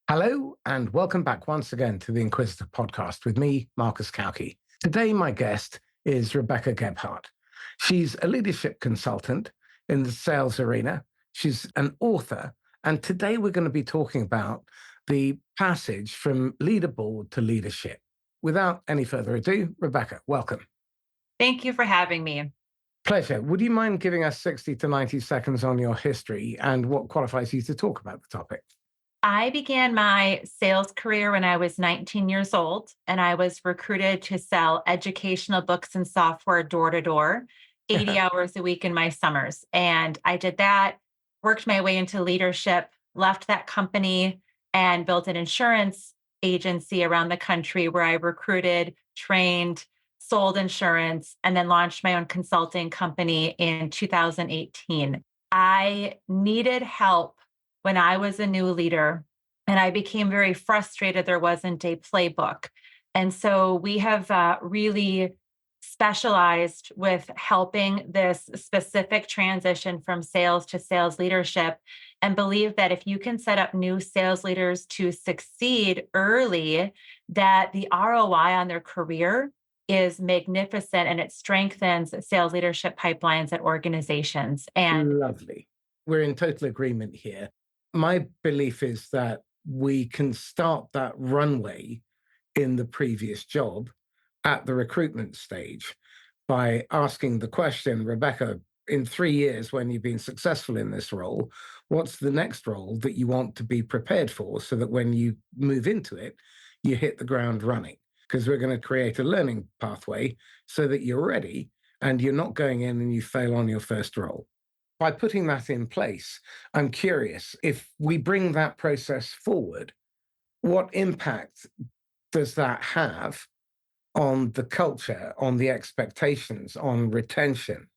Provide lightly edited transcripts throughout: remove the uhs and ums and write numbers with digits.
Hello, and welcome back once again to the Inquisitor podcast with me, Marcus Cauchi. Today, my guest is Rebecca Gebhardt. She's a leadership consultant in the sales arena. She's an author, and today we're going to be talking about the passage from leaderboard to leadership. Without any further ado, Rebecca, welcome. Thank you for having me. Pleasure. Would you mind giving us 60 to 90 seconds on your history and what qualifies you to talk about the topic? I began my sales career when I was 19 years old, and I was recruited to sell educational books and software door to door, 80 hours a week in my summers. And I did that, worked my way into leadership, left that company, and built an insurance agency around the country where I recruited, trained, sold insurance, and then launched my own consulting company in 2018. I needed help when I was a new leader, and I became very frustrated there wasn't a playbook. And so we have really specialized with helping this specific transition from sales to sales leadership, and believe that if you can set up new sales leaders to succeed early, that the ROI on their career is magnificent and it strengthens sales leadership pipelines at organizations. And Lovely. We're in total agreement here. My belief is that we can start that runway in the previous job at the recruitment stage by asking the question, Rebecca, in 3 years, when you've been successful in this role, what's the next role that you want to be prepared for so that when you move into it, you hit the ground running? Because we're going to create a learning pathway so that you're ready and you're not going in and you fail on your first role. By putting that in place, I'm curious if we bring that process forward, what impact does that have on the culture, on the expectations, on retention?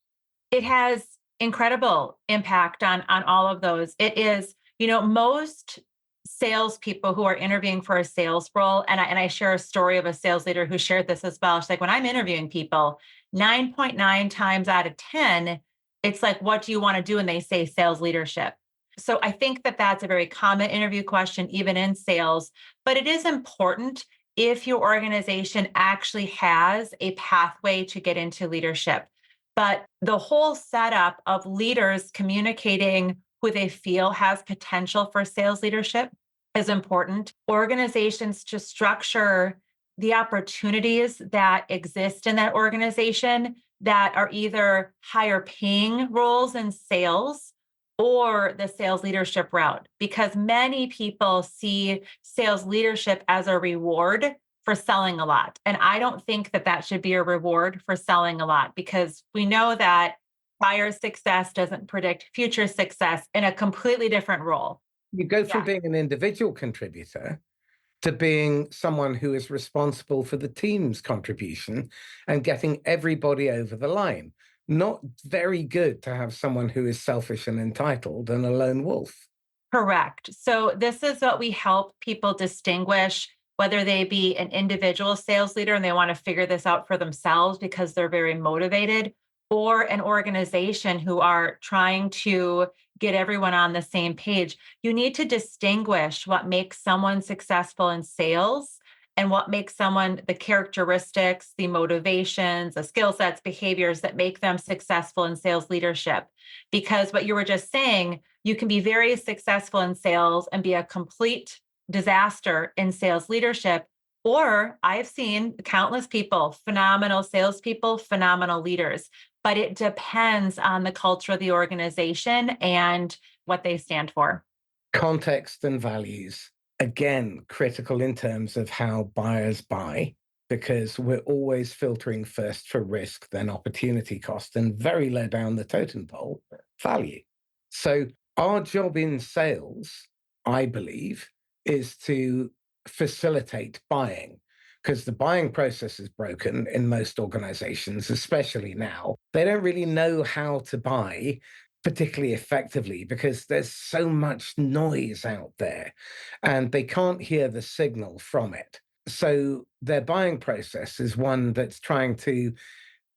it has incredible impact on all of those. It is, most salespeople who are interviewing for a sales role, and I share a story of a sales leader who shared this as well. She's like, when I'm interviewing people, 9.9 times out of 10, it's like, what do you want to do? And they say sales leadership. So I think that that's a very common interview question, even in sales, but it is important if your organization actually has a pathway to get into leadership. But the whole setup of leaders communicating who they feel has potential for sales leadership is important. Organizations to structure the opportunities that exist in that organization that are either higher paying roles in sales or the sales leadership route, because many people see sales leadership as a reward for selling a lot. And I don't think that that should be a reward for selling a lot, because we know that prior success doesn't predict future success in a completely different role. You go from Yeah. being an individual contributor to being someone who is responsible for the team's contribution and getting everybody over the line. Not very good to have someone who is selfish and entitled and a lone wolf. Correct. So this is what we help people distinguish, whether they be an individual sales leader and they want to figure this out for themselves because they're very motivated, or an organization who are trying to get everyone on the same page. You need to distinguish what makes someone successful in sales and what makes someone the characteristics, the motivations, the skill sets, behaviors that make them successful in sales leadership. Because what you were just saying, you can be very successful in sales and be a complete disaster in sales leadership. Or I've seen countless people, phenomenal salespeople, phenomenal leaders, but it depends on the culture of the organization and what they stand for. Context and values, again, critical in terms of how buyers buy, because we're always filtering first for risk, then opportunity cost, and very low down the totem pole, value. So, our job in sales, I believe, is to facilitate buying because the buying process is broken in most organizations, especially now. They don't really know how to buy particularly effectively because there's so much noise out there and they can't hear the signal from it. So their buying process is one that's trying to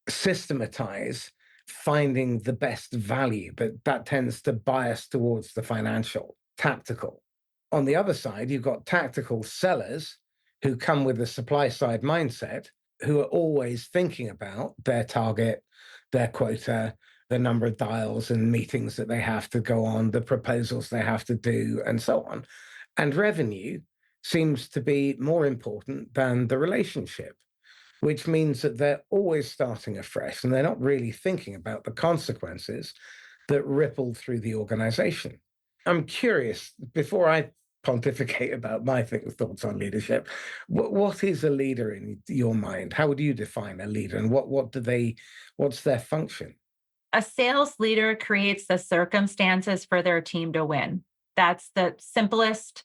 systematize finding the best value, but that tends to bias towards the financial, tactical. On the other side, you've got tactical sellers who come with a supply side mindset, who are always thinking about their target, their quota, the number of dials and meetings that they have to go on, the proposals they have to do, and so on. And revenue seems to be more important than the relationship, which means that they're always starting afresh and they're not really thinking about the consequences that ripple through the organization. I'm curious, before I pontificate about my thoughts on leadership, what is a leader in your mind? How would you define a leader, and what's their function? A sales leader creates the circumstances for their team to win. That's the simplest,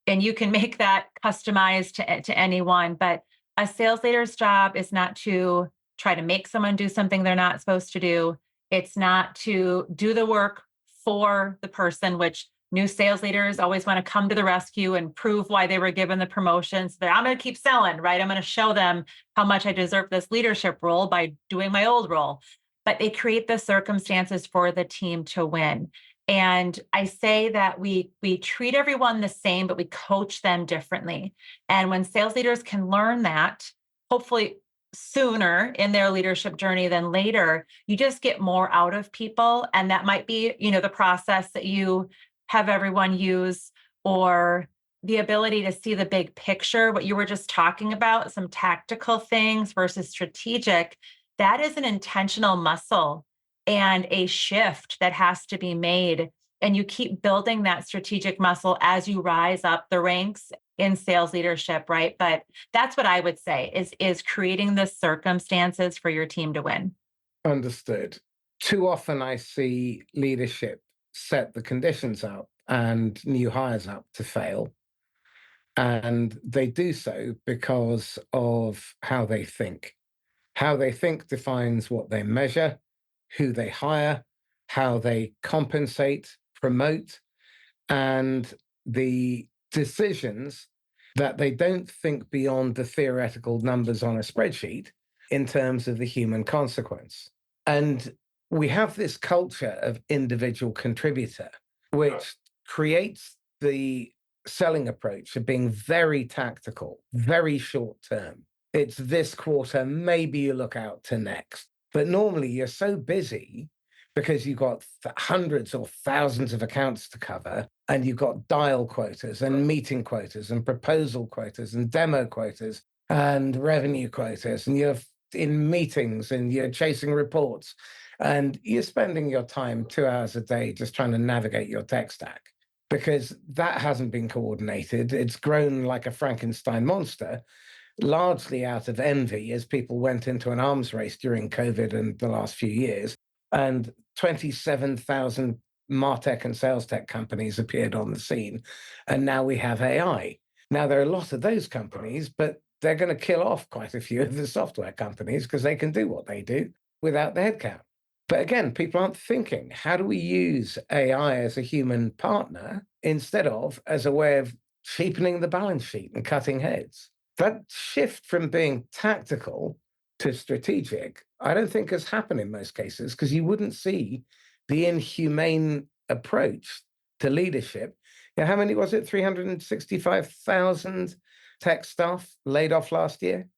and you can make that customized to anyone. But a sales leader's job is not to try to make someone do something they're not supposed to do. It's not to do the work for the person, which new sales leaders always want to come to the rescue and prove why they were given the promotion. So I'm going to keep selling, right? I'm going to show them how much I deserve this leadership role by doing my old role. But they create the circumstances for the team to win. And I say that we treat everyone the same, but we coach them differently. And when sales leaders can learn that, hopefully sooner in their leadership journey than later, you just get more out of people. And that might be, the process that you have everyone use, or the ability to see the big picture, what you were just talking about, some tactical things versus strategic. That is an intentional muscle and a shift that has to be made. And you keep building that strategic muscle as you rise up the ranks in sales leadership, right? But that's what I would say is creating the circumstances for your team to win. Understood. Too often I see leadership set the conditions up and new hires up to fail. And they do so because of how they think. How they think defines what they measure, who they hire, how they compensate, promote, and the decisions that they don't think beyond the theoretical numbers on a spreadsheet in terms of the human consequence. And we have this culture of individual contributor, which creates the selling approach of being very tactical, very short term. It's this quarter, maybe you look out to next. But normally you're so busy because you've got hundreds or thousands of accounts to cover, and you've got dial quotas and meeting quotas and proposal quotas and demo quotas and revenue quotas, and you're in meetings and you're chasing reports, and you're spending your time 2 hours a day just trying to navigate your tech stack because that hasn't been coordinated. It's grown like a Frankenstein monster, largely out of envy as people went into an arms race during COVID and the last few years. And 27,000 MarTech and sales tech companies appeared on the scene. And now we have AI. Now, there are a lot of those companies, but they're going to kill off quite a few of the software companies because they can do what they do without the headcount. But again, people aren't thinking, how do we use AI as a human partner instead of as a way of cheapening the balance sheet and cutting heads? That shift from being tactical to strategic, I don't think has happened in most cases because you wouldn't see the inhumane approach to leadership. Yeah, how many was it? 365,000 tech staff laid off last year?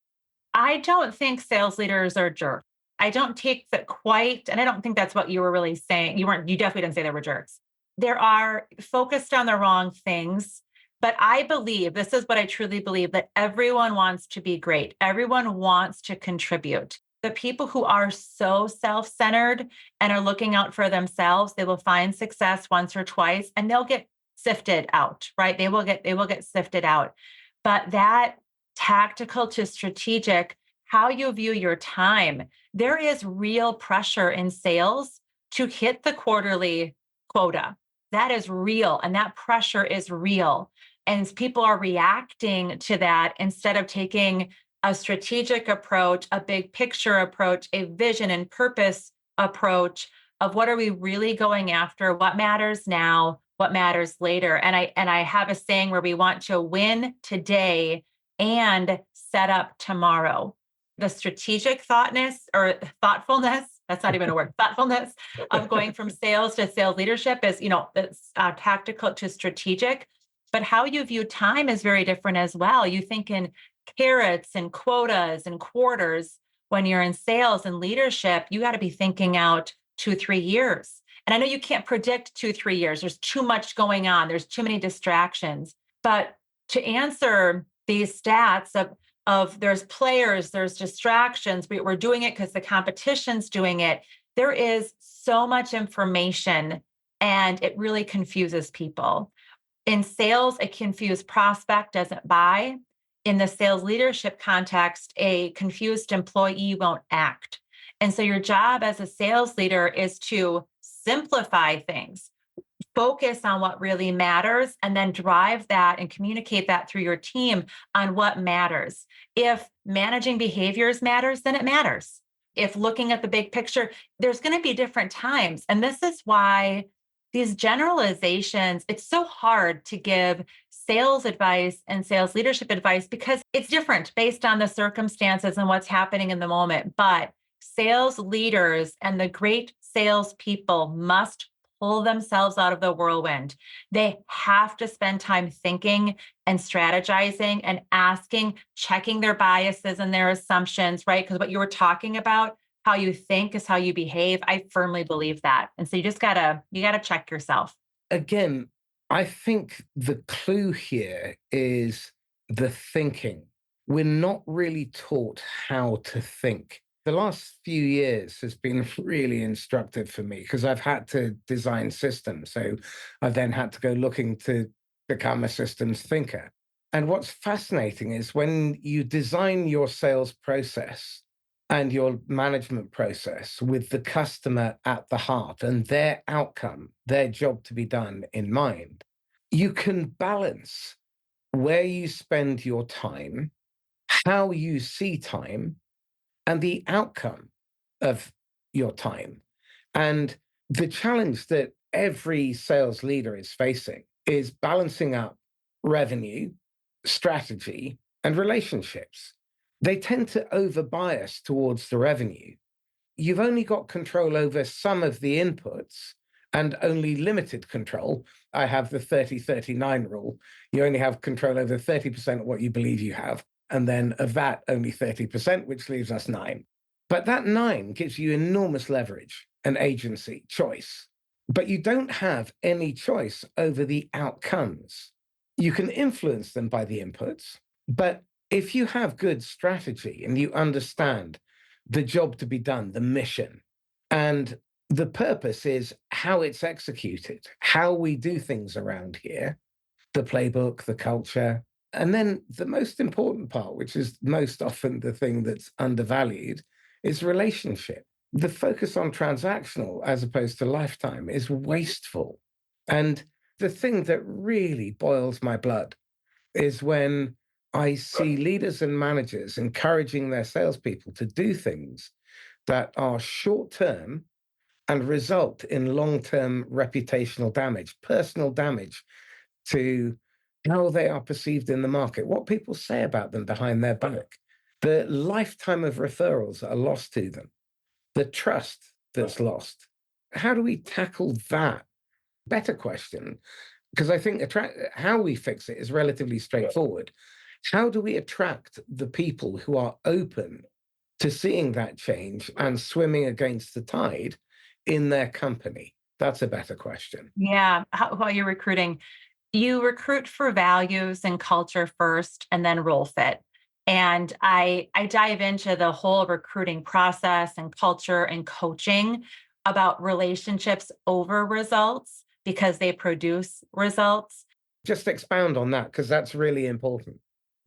I don't think sales leaders are jerks. I don't take that quite, and I don't think that's what you were really saying. You definitely didn't say they were jerks. There are focused on the wrong things. But I believe, this is what I truly believe, that everyone wants to be great. Everyone wants to contribute. The people who are so self-centered and are looking out for themselves, they will find success once or twice and they'll get sifted out, right? They will get sifted out. But that tactical to strategic, how you view your time, there is real pressure in sales to hit the quarterly quota. That is real, and that pressure is real. And people are reacting to that instead of taking a strategic approach, a big picture approach, a vision and purpose approach of what are we really going after, what matters now, what matters later. And I have a saying where we want to win today and set up tomorrow. The strategic thoughtfulness, that's not even a word, thoughtfulness of going from sales to sales leadership is, it's tactical to strategic. but how you view time is very different as well. You think in carrots and quotas and quarters. When you're in sales and leadership, you got to be thinking out 2, 3 years. And I know you can't predict 2, 3 years. There's too much going on. There's too many distractions. But to answer these stats of there's players, there's distractions, we're doing it because the competition's doing it. There is so much information and it really confuses people. In sales, a confused prospect doesn't buy. In the sales leadership context, a confused employee won't act. And so your job as a sales leader is to simplify things, focus on what really matters, and then drive that and communicate that through your team on what matters. If managing behaviors matters, then it matters. If looking at the big picture, there's going to be different times. And this is why these generalizations, it's so hard to give sales advice and sales leadership advice because it's different based on the circumstances and what's happening in the moment. But sales leaders and the great salespeople must pull themselves out of the whirlwind. They have to spend time thinking and strategizing and asking, checking their biases and their assumptions, right? Because what you were talking about, how you think is how you behave. I firmly believe that. And so you gotta check yourself. Again, I think the clue here is the thinking. We're not really taught how to think. The last few years has been really instructive for me because I've had to design systems. So I then had to go looking to become a systems thinker. And what's fascinating is when you design your sales process and your management process with the customer at the heart and their outcome, their job to be done in mind, you can balance where you spend your time, how you see time, and the outcome of your time. And the challenge that every sales leader is facing is balancing up revenue, strategy, and relationships. They tend to overbias towards the revenue. You've only got control over some of the inputs and only limited control. I have the 30-39 rule. You only have control over 30% of what you believe you have. And then of that, only 30%, which leaves us nine. But that nine gives you enormous leverage and agency, choice. But you don't have any choice over the outcomes. You can influence them by the inputs, but if you have good strategy and you understand the job to be done, the mission, and the purpose is how it's executed, how we do things around here, the playbook, the culture. And then the most important part, which is most often the thing that's undervalued, is relationship. The focus on transactional as opposed to lifetime is wasteful. And the thing that really boils my blood is when I see leaders and managers encouraging their salespeople to do things that are short term and result in long term reputational damage, personal damage to how they are perceived in the market, what people say about them behind their back, the lifetime of referrals that are lost to them, the trust that's lost. How do we tackle that? Better question, because I think how we fix it is relatively straightforward. How do we attract the people who are open to seeing that change and swimming against the tide in their company? That's a better question. Yeah. While you're recruiting, you recruit for values and culture first and then role fit. And I dive into the whole recruiting process and culture and coaching about relationships over results because they produce results. Just expound on that because that's really important.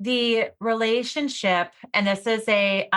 The relationship, and this is a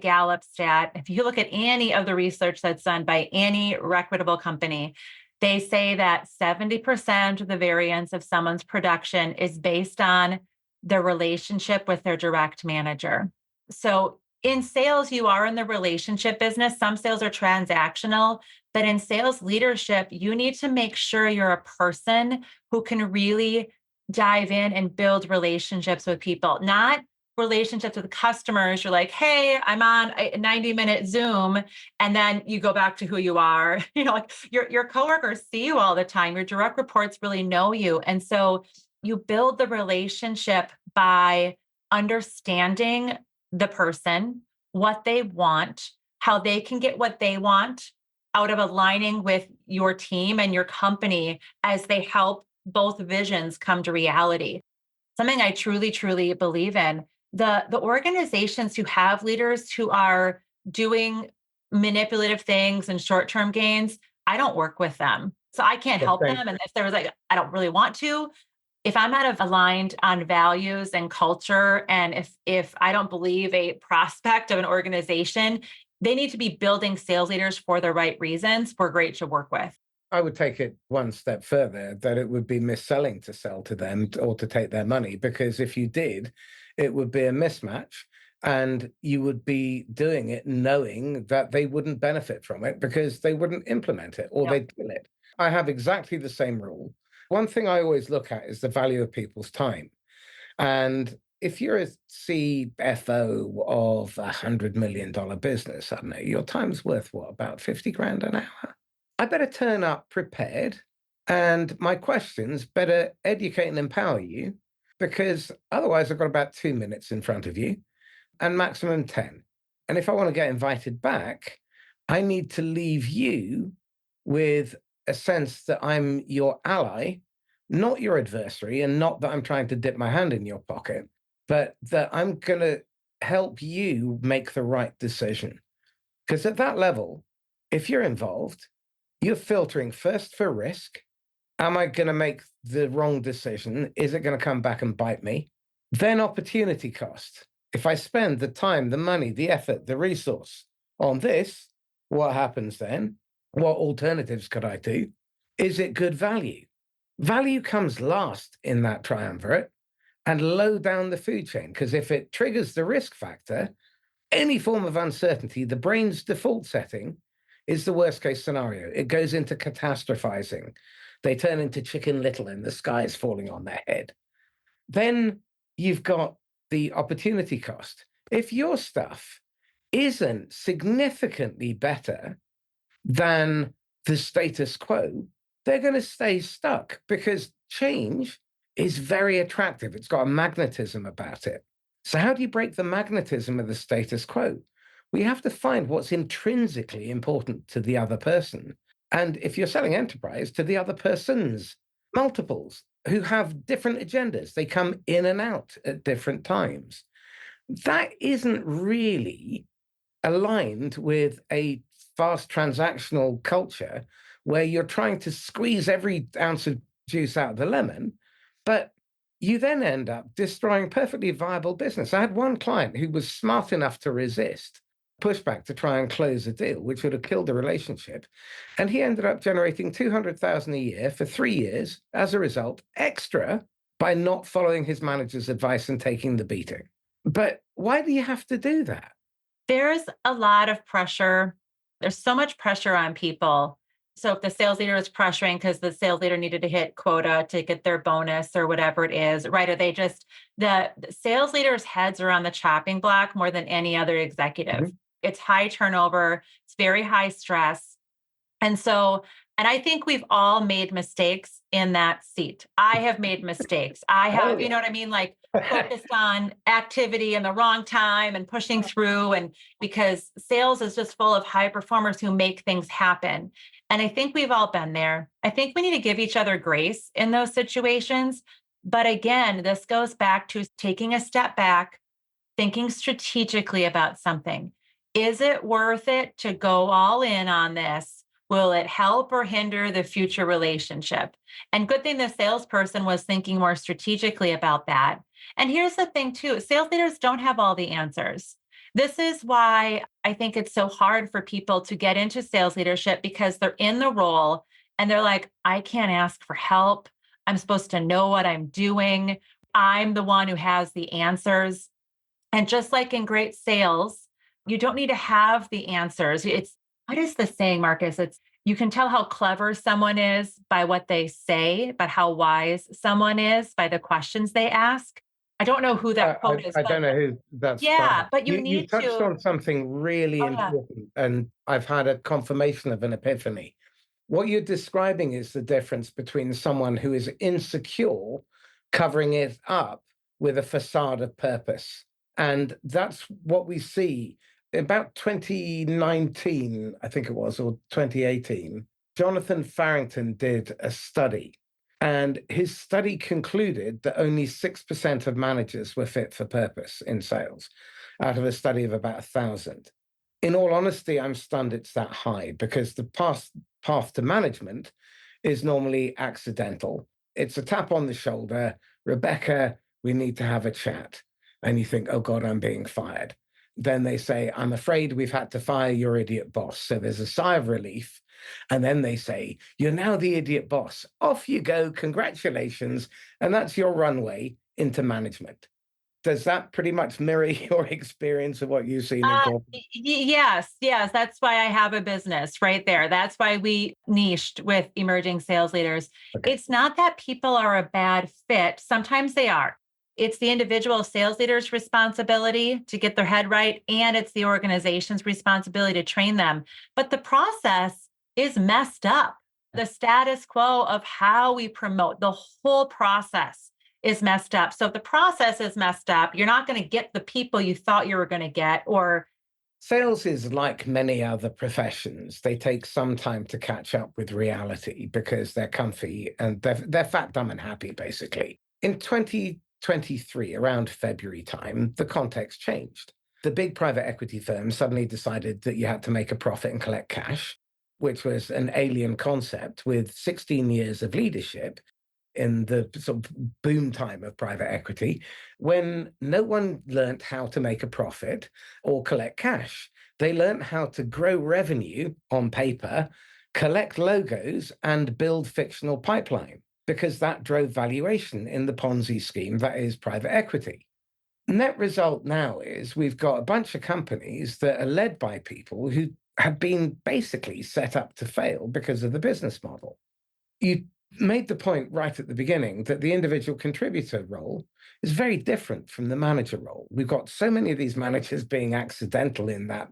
Gallup stat. If you look at any of the research that's done by any reputable company, they say that 70% of the variance of someone's production is based on their relationship with their direct manager. So in sales, you are in the relationship business. Some sales are transactional, but in sales leadership, you need to make sure you're a person who can really dive in and build relationships with people, not relationships with customers. You're like, hey, I'm on a 90-minute Zoom. And then you go back to who you are. Like your coworkers see you all the time. Your direct reports really know you. And so You build the relationship by understanding the person, what they want, how they can get what they want out of aligning with your team and your company as they help both visions come to reality. Something I truly, truly believe in. The organizations who have leaders who are doing manipulative things and short-term gains, I don't work with them. So I can't But help thank them. And if there was like, I don't really want to, if I'm out of aligned on values and culture, and if I don't believe a prospect of an organization, they need to be building sales leaders for the right reasons. We're great to work with. I would take it one step further that it would be misselling to sell to them or to take their money, because if you did, it would be a mismatch and you would be doing it knowing that they wouldn't benefit from it because they wouldn't implement it or Yep. they'd kill it. I have exactly the same rule. One thing I always look at is the value of people's time. And if you're a CFO of $100 million business, I don't know, your time's worth what, about 50 grand an hour? I better turn up prepared, and my questions better educate and empower you, because otherwise I've got about 2 minutes in front of you and maximum 10. And if I want to get invited back, I need to leave you with a sense that I'm your ally, not your adversary, and not that I'm trying to dip my hand in your pocket, but that I'm going to help you make the right decision. Because at that level, if you're involved, you're filtering first for risk. Am I going to make the wrong decision? Is it going to come back and bite me? Then opportunity cost. If I spend the time, the money, the effort, the resource on this, what happens then? What alternatives could I do? Is it good value? Value comes last in that triumvirate and low down the food chain, because if it triggers the risk factor, any form of uncertainty, the brain's default setting is the worst case scenario. It goes into catastrophizing. They turn into Chicken Little and the sky is falling on their head. Then you've got the opportunity cost. If your stuff isn't significantly better than the status quo, they're going to stay stuck because change is very attractive. It's got a magnetism about it. So, how do you break the magnetism of the status quo? We have to find what's intrinsically important to the other person. And if you're selling enterprise, to the other person's multiples who have different agendas, they come in and out at different times. That isn't really aligned with a fast transactional culture where you're trying to squeeze every ounce of juice out of the lemon, but you then end up destroying perfectly viable business. I had one client who was smart enough to resist pushback to try and close a deal, which would have killed the relationship. And he ended up generating 200,000 a year for 3 years as a result, extra by not following his manager's advice and taking the beating. But why do you have to do that? There's a lot of pressure. There's so much pressure on people. So if the sales leader is pressuring because the sales leader needed to hit quota to get their bonus or whatever it is, right? Or they just, the sales leaders' heads are on the chopping block more than any other executive. Mhm. It's high turnover, it's very high stress. And so, and I think we've all made mistakes in that seat. I have made mistakes. I Oh, have, you know what I mean? Like yeah. focused on activity in the wrong time and pushing through. And because sales is just full of high performers who make things happen. And I think we've all been there. I think we need to give each other grace in those situations. But again, this goes back to taking a step back, thinking strategically about something. Is it worth it to go all in on this? Will it help or hinder the future relationship? And good thing the salesperson was thinking more strategically about that. And here's the thing, too, sales leaders don't have all the answers. This is why I think it's so hard for people to get into sales leadership because they're in the role and they're like, I can't ask for help. I'm supposed to know what I'm doing. I'm the one who has the answers. And just like in great sales, you don't need to have the answers. It's what is the saying, Marcus? It's you can tell how clever someone is by what they say, but how wise someone is by the questions they ask. I don't know who that quote is, I but don't know who that's from. yeah, but you You need touched to. on something really Oh, yeah. important, and I've had a confirmation of an epiphany. What you're describing is the difference between someone who is insecure covering it up with a facade of purpose. And that's what we see about 2019, I think it was, or 2018. Jonathan Farrington did a study, and his study concluded that only 6% of managers were fit for purpose in sales out of a study of about 1,000. In all honesty, I'm stunned it's that high because the path to management is normally accidental. It's a tap on the shoulder. Rebecca, we need to have a chat. And you think, oh God, I'm being fired. Then they say, I'm afraid we've had to fire your idiot boss. So there's a sigh of relief. And then they say, you're now the idiot boss. Off you go. Congratulations. And that's your runway into management. Does that pretty much mirror your experience of what you've seen in corporate? Yes, yes. That's why I have a business right there. That's why we niched with emerging sales leaders. Okay. It's not that people are a bad fit. Sometimes they are. It's the individual sales leader's responsibility to get their head right, and it's the organization's responsibility to train them. But the process is messed up. The status quo of how we promote the whole process is messed up. So if the process is messed up, you're not going to get the people you thought you were going to get. Or Sales is like many other professions. They take some time to catch up with reality because they're comfy and they're fat, dumb, and happy, basically. In 2023, around February time, the context changed. The big private equity firms suddenly decided that you had to make a profit and collect cash, which was an alien concept with 16 years of leadership in the sort of boom time of private equity, when no one learned how to make a profit or collect cash. They learned how to grow revenue on paper, collect logos, and build fictional pipeline, because that drove valuation in the Ponzi scheme that is private equity. Net result now is we've got a bunch of companies that are led by people who have been basically set up to fail because of the business model. You made the point right at the beginning that the individual contributor role is very different from the manager role. We've got so many of these managers being accidental in that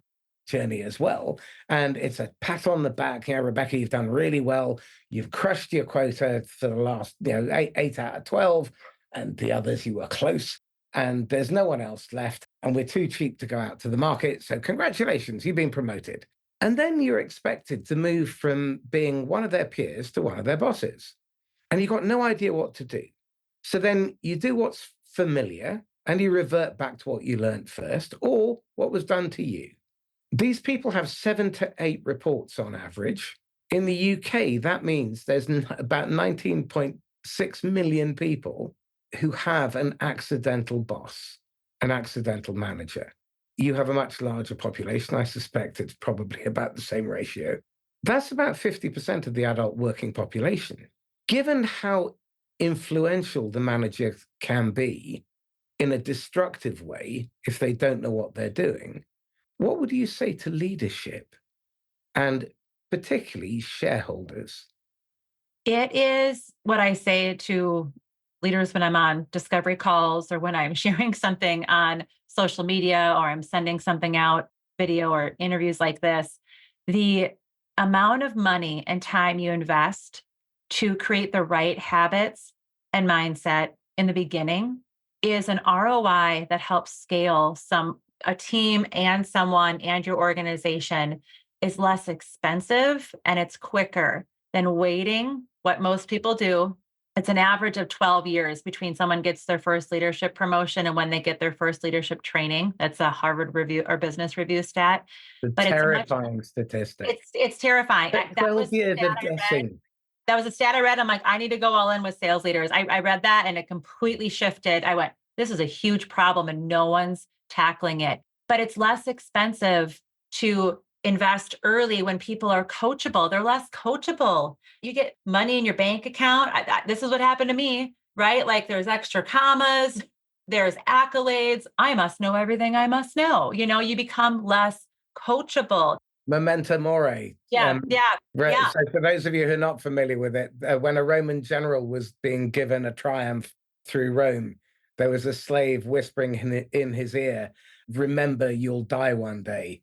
journey as well. And it's a pat on the back. Rebecca, you've done really well. You've crushed your quota for the last, eight out of 12. And the others, you were close. And there's no one else left. And we're too cheap to go out to the market. So congratulations, you've been promoted. And then you're expected to move from being one of their peers to one of their bosses. And you've got no idea what to do. So then you do what's familiar and you revert back to what you learned first or what was done to you. These people have 7 to 8 reports on average. In the UK, that means there's about 19.6 million people who have an accidental boss, an accidental manager. You have a much larger population. I suspect it's probably about the same ratio. That's about 50% of the adult working population. Given how influential the manager can be in a destructive way if they don't know what they're doing, what would you say to leadership and particularly shareholders? it is what I say to leaders when I'm on discovery calls or when I'm sharing something on social media or I'm sending something out, video or interviews like this. The amount of money and time you invest to create the right habits and mindset in the beginning is an ROI that helps scale a team and someone and your organization is less expensive and it's quicker than waiting. What most people do, it's an average of 12 years between someone gets their first leadership promotion and when they get their first leadership training. That's a Harvard review or business review stat. The But it's much terrifying statistic. it's terrifying. That was 12 the years stat of I read. guessing. That was a stat I read. I'm like, I need to go all in with sales leaders. I read that and it completely shifted. I went, this is a huge problem and no one's tackling it. But it's less expensive to invest early when people are coachable. They're less coachable. You get money in your bank account. This is what happened to me, right? Like there's extra commas, there's accolades. I must know everything I must know. You become less coachable. Memento mori. Yeah, yeah, Right. yeah. So, for those of you who are not familiar with it, when a Roman general was being given a triumph through Rome, there was a slave whispering in his ear, "Remember, you'll die one day,"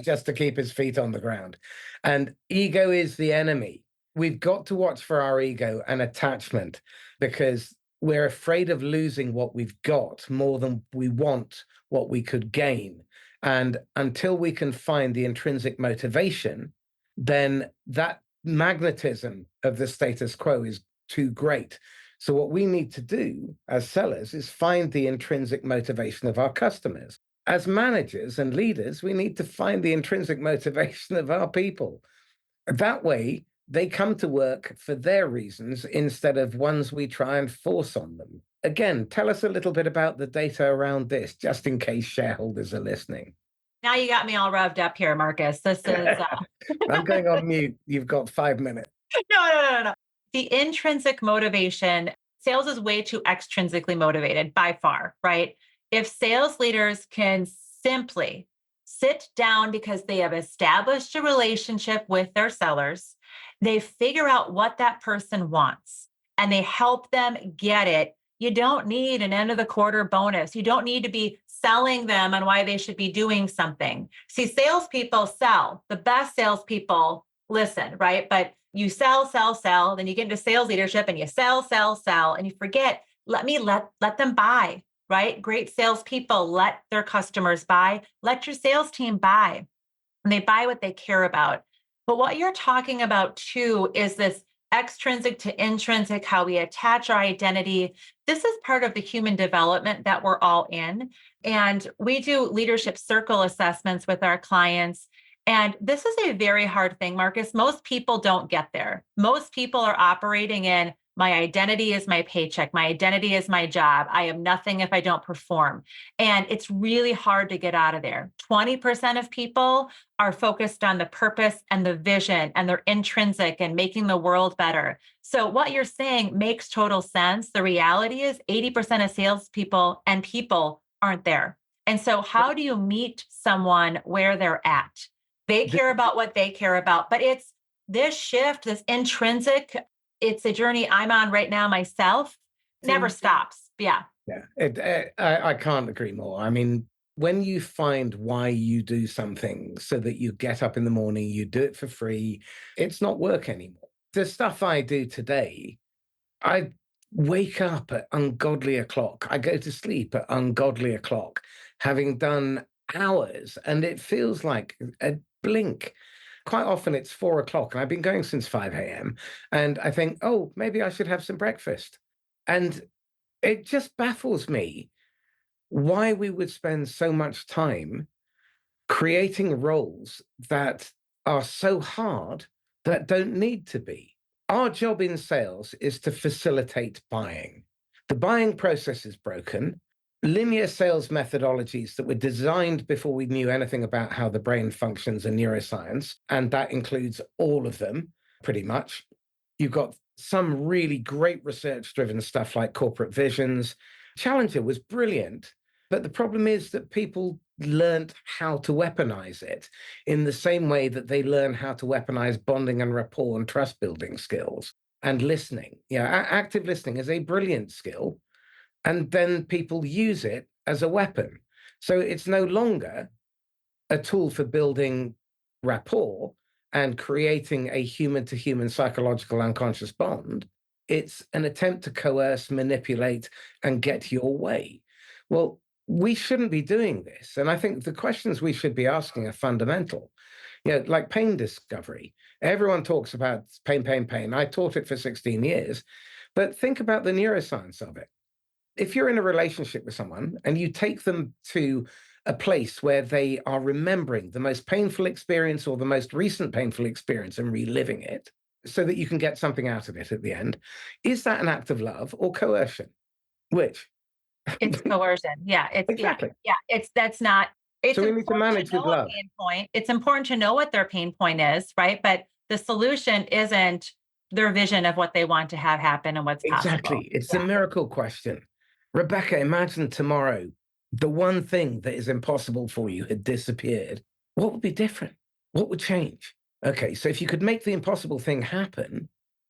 just to keep his feet on the ground. And ego is the enemy. We've got to watch for our ego and attachment because we're afraid of losing what we've got more than we want what we could gain. And until we can find the intrinsic motivation, then that magnetism of the status quo is too great. So, what we need to do as sellers is find the intrinsic motivation of our customers. As managers and leaders, we need to find the intrinsic motivation of our people. That way, they come to work for their reasons instead of ones we try and force on them. Again, tell us a little bit about the data around this, just in case shareholders are listening. Now you got me all revved up here, Marcus. This is I'm going on mute. You've got 5 minutes. no. The intrinsic motivation, sales is way too extrinsically motivated by far, right? If sales leaders can simply sit down because they have established a relationship with their sellers, they figure out what that person wants and they help them get it. You don't need an end of the quarter bonus. You don't need to be selling them on why they should be doing something. See, salespeople sell. The best salespeople listen, right? But you sell, then you get into sales leadership and you sell, and you forget, let them buy, right? Great salespeople let their customers buy, let your sales team buy, and they buy what they care about. But what you're talking about too is this extrinsic to intrinsic, how we attach our identity. This is part of the human development that we're all in. And we do leadership circle assessments with our clients. And this is a very hard thing, Marcus. Most people don't get there. Most people are operating in my identity is my paycheck. My identity is my job. I am nothing if I don't perform. And it's really hard to get out of there. 20% of people are focused on the purpose and the vision, and they're intrinsic and making the world better. So what you're saying makes total sense. The reality is 80% of salespeople and people aren't there. And so how do you meet someone where they're at? They care about what they care about, but it's this shift, this intrinsic, it's a journey I'm on right now myself, never stops. Yeah. I can't agree more. I mean, when you find why you do something so that you get up in the morning, you do it for free, it's not work anymore. The stuff I do today, I wake up at ungodly o'clock. I go to sleep at ungodly o'clock, having done hours, and it feels like a blink. Quite often it's 4 o'clock, and I've been going since 5 a.m. And I think, oh, maybe I should have some breakfast. And it just baffles me why we would spend so much time creating roles that are so hard that don't need to be. Our job in sales is to facilitate buying. The buying process is broken. Linear sales methodologies that were designed before we knew anything about how the brain functions and neuroscience, and that includes all of them, pretty much. You've got some really great research-driven stuff like corporate visions. Challenger was brilliant, but the problem is that people learned how to weaponize it in the same way that they learn how to weaponize bonding and rapport and trust building skills and listening. Active listening is a brilliant skill, and then people use it as a weapon. So it's no longer a tool for building rapport and creating a human to human psychological unconscious bond. It's an attempt to coerce, manipulate, and get your way. Well, we shouldn't be doing this. And I think the questions we should be asking are fundamental. Like pain discovery. Everyone talks about pain. I taught it for 16 years, but think about the neuroscience of it. If you're in a relationship with someone and you take them to a place where they are remembering the most painful experience or the most recent painful experience and reliving it so that you can get something out of it at the end, is that an act of love or coercion? Which? It's coercion. Yeah. Exactly. It's that's not, it's So we need to important manage to with know a love. pain point. It's important to know what their pain point is, right? But the solution isn't their vision of what they want to have happen and what's possible. Exactly. It's the Yeah. miracle question. Rebecca, imagine tomorrow the one thing that is impossible for you had disappeared. What would be different? What would change? Okay, so if you could make the impossible thing happen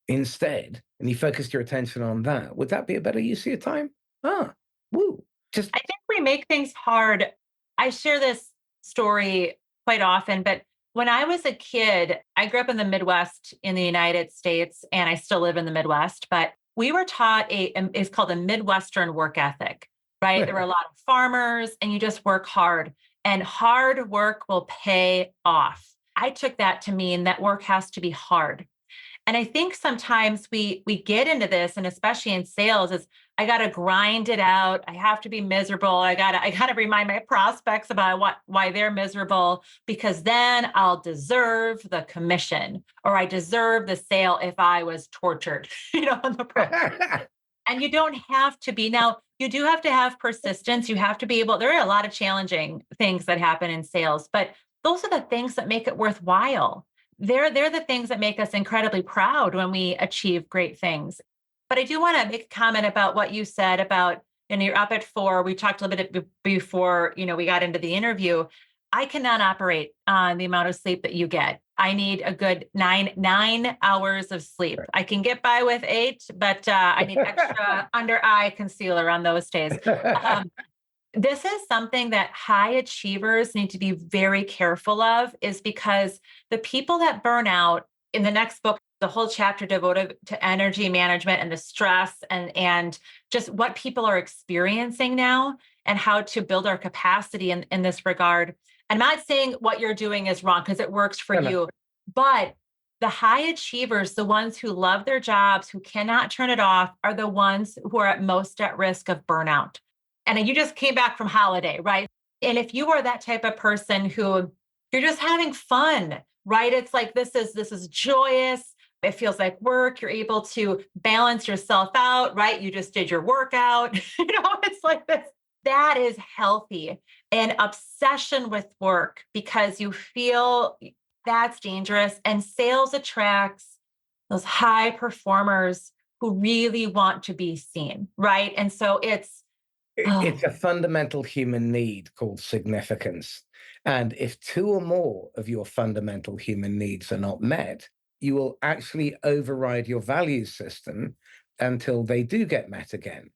instead, and you focused your attention on that, would that be a better use of your time? Ah, woo. Just I think we make things hard. I share this story quite often, but when I was a kid, I grew up in the Midwest in the United States, and I still live in the Midwest, but we were taught it's called a Midwestern work ethic, right? There were a lot of farmers and you just work hard and hard work will pay off. I took that to mean that work has to be hard. And I think sometimes we get into this, and especially in sales, is I got to grind it out. I have to be miserable. I gotta remind my prospects about why they're miserable, because then I'll deserve the commission or I deserve the sale if I was tortured, in the process. And you don't have to be. Now, you do have to have persistence. You have to be able, there are a lot of challenging things that happen in sales, but those are the things that make it worthwhile. They're the things that make us incredibly proud when we achieve great things. But I do want to make a comment about what you said about, you're up at 4. We talked a little bit before, we got into the interview. I cannot operate on the amount of sleep that you get. I need a good nine hours of sleep. I can get by with 8, but I need extra under eye concealer on those days. Um, this is something that high achievers need to be very careful of, is because the people that burn out, in the next book, the whole chapter devoted to energy management and the stress and just what people are experiencing now and how to build our capacity in this regard. I'm not saying what you're doing is wrong because it works for No, no. you, but the high achievers, the ones who love their jobs, who cannot turn it off, are the ones who are at most at risk of burnout. And you just came back from holiday, right? And if you are that type of person who you're just having fun, right? It's like this is joyous. It feels like work. You're able to balance yourself out, right? You just did your workout. It's like this. That is healthy. An obsession with work because you feel that's dangerous. And sales attracts those high performers who really want to be seen, right? And so It's a fundamental human need called significance. And if 2 or more of your fundamental human needs are not met, you will actually override your value system until they do get met again.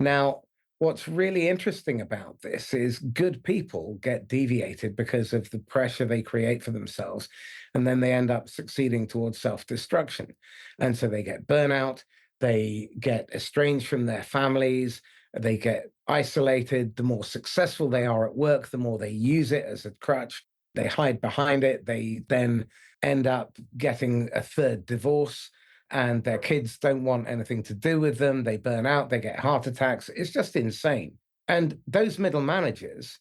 Now, what's really interesting about this is good people get deviated because of the pressure they create for themselves, and then they end up succeeding towards self-destruction. And so they get burnout, they get estranged from their families, they get isolated. The more successful they are at work, the more they use it as a crutch. They hide behind it. They then end up getting a third divorce, and their kids don't want anything to do with them. They burn out, they get heart attacks. It's just insane. And those middle managers,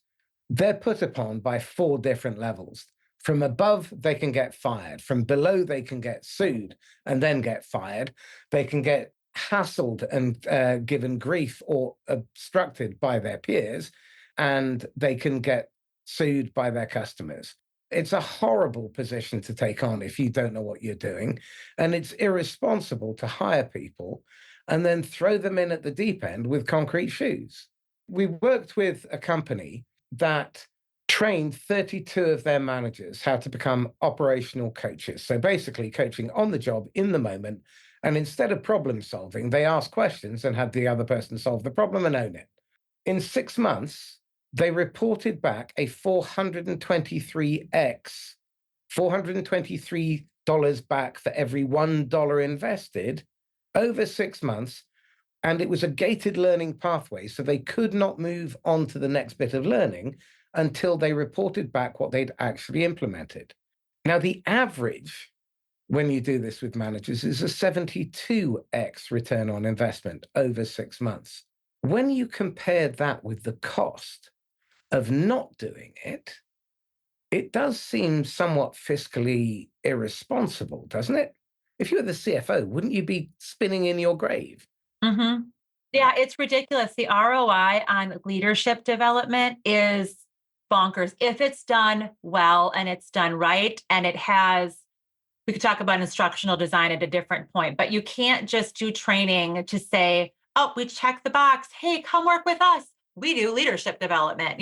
they're put upon by 4 different levels. From above, they can get fired. From below, they can get sued and then get fired. They can get hassled and given grief or obstructed by their peers, and they can get sued by their customers. It's a horrible position to take on if you don't know what you're doing. And it's irresponsible to hire people and then throw them in at the deep end with concrete shoes. We worked with a company that trained 32 of their managers how to become operational coaches. So basically, coaching on the job in the moment. And instead of problem solving, they asked questions and had the other person solve the problem and own it. In 6 months, they reported back a 423x, $423 back for every $1 invested over 6 months. And it was a gated learning pathway. So they could not move on to the next bit of learning until they reported back what they'd actually implemented. Now, the average when you do this with managers is a 72x return on investment over 6 months. When you compare that with the cost of not doing it, it does seem somewhat fiscally irresponsible, doesn't it? If you were the CFO, wouldn't you be spinning in your grave? Mhm. Yeah, it's ridiculous. The ROI on leadership development is bonkers if it's done well and it's done right. And we could talk about instructional design at a different point, but you can't just do training to say, oh, we check the box. Hey, come work with us. We do leadership development,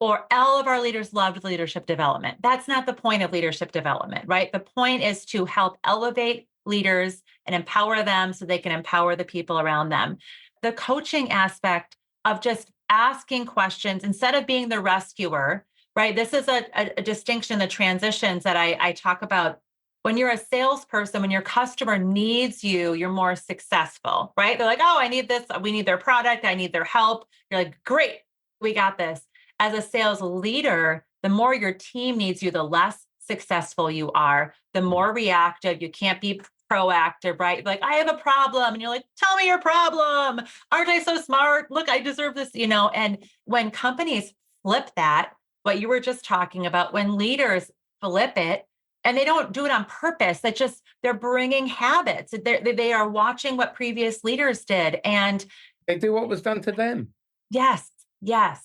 or all of our leaders loved leadership development. That's not the point of leadership development, right? The point is to help elevate leaders and empower them so they can empower the people around them. The coaching aspect of just asking questions instead of being the rescuer, right? This is a distinction, the transitions that I talk about When you're a salesperson, when your customer needs you, you're more successful, right? They're like, oh, I need this. We need their product. I need their help. You're like, great, we got this. As a sales leader, the more your team needs you, the less successful you are, the more reactive. You can't be proactive, right? Like, I have a problem. And you're like, tell me your problem. Aren't I so smart? Look, I deserve this, And when companies flip that, what you were just talking about, when leaders flip it, and they don't do it on purpose. That just they're bringing habits. They are watching what previous leaders did, and They do what was done to them. yes, yes,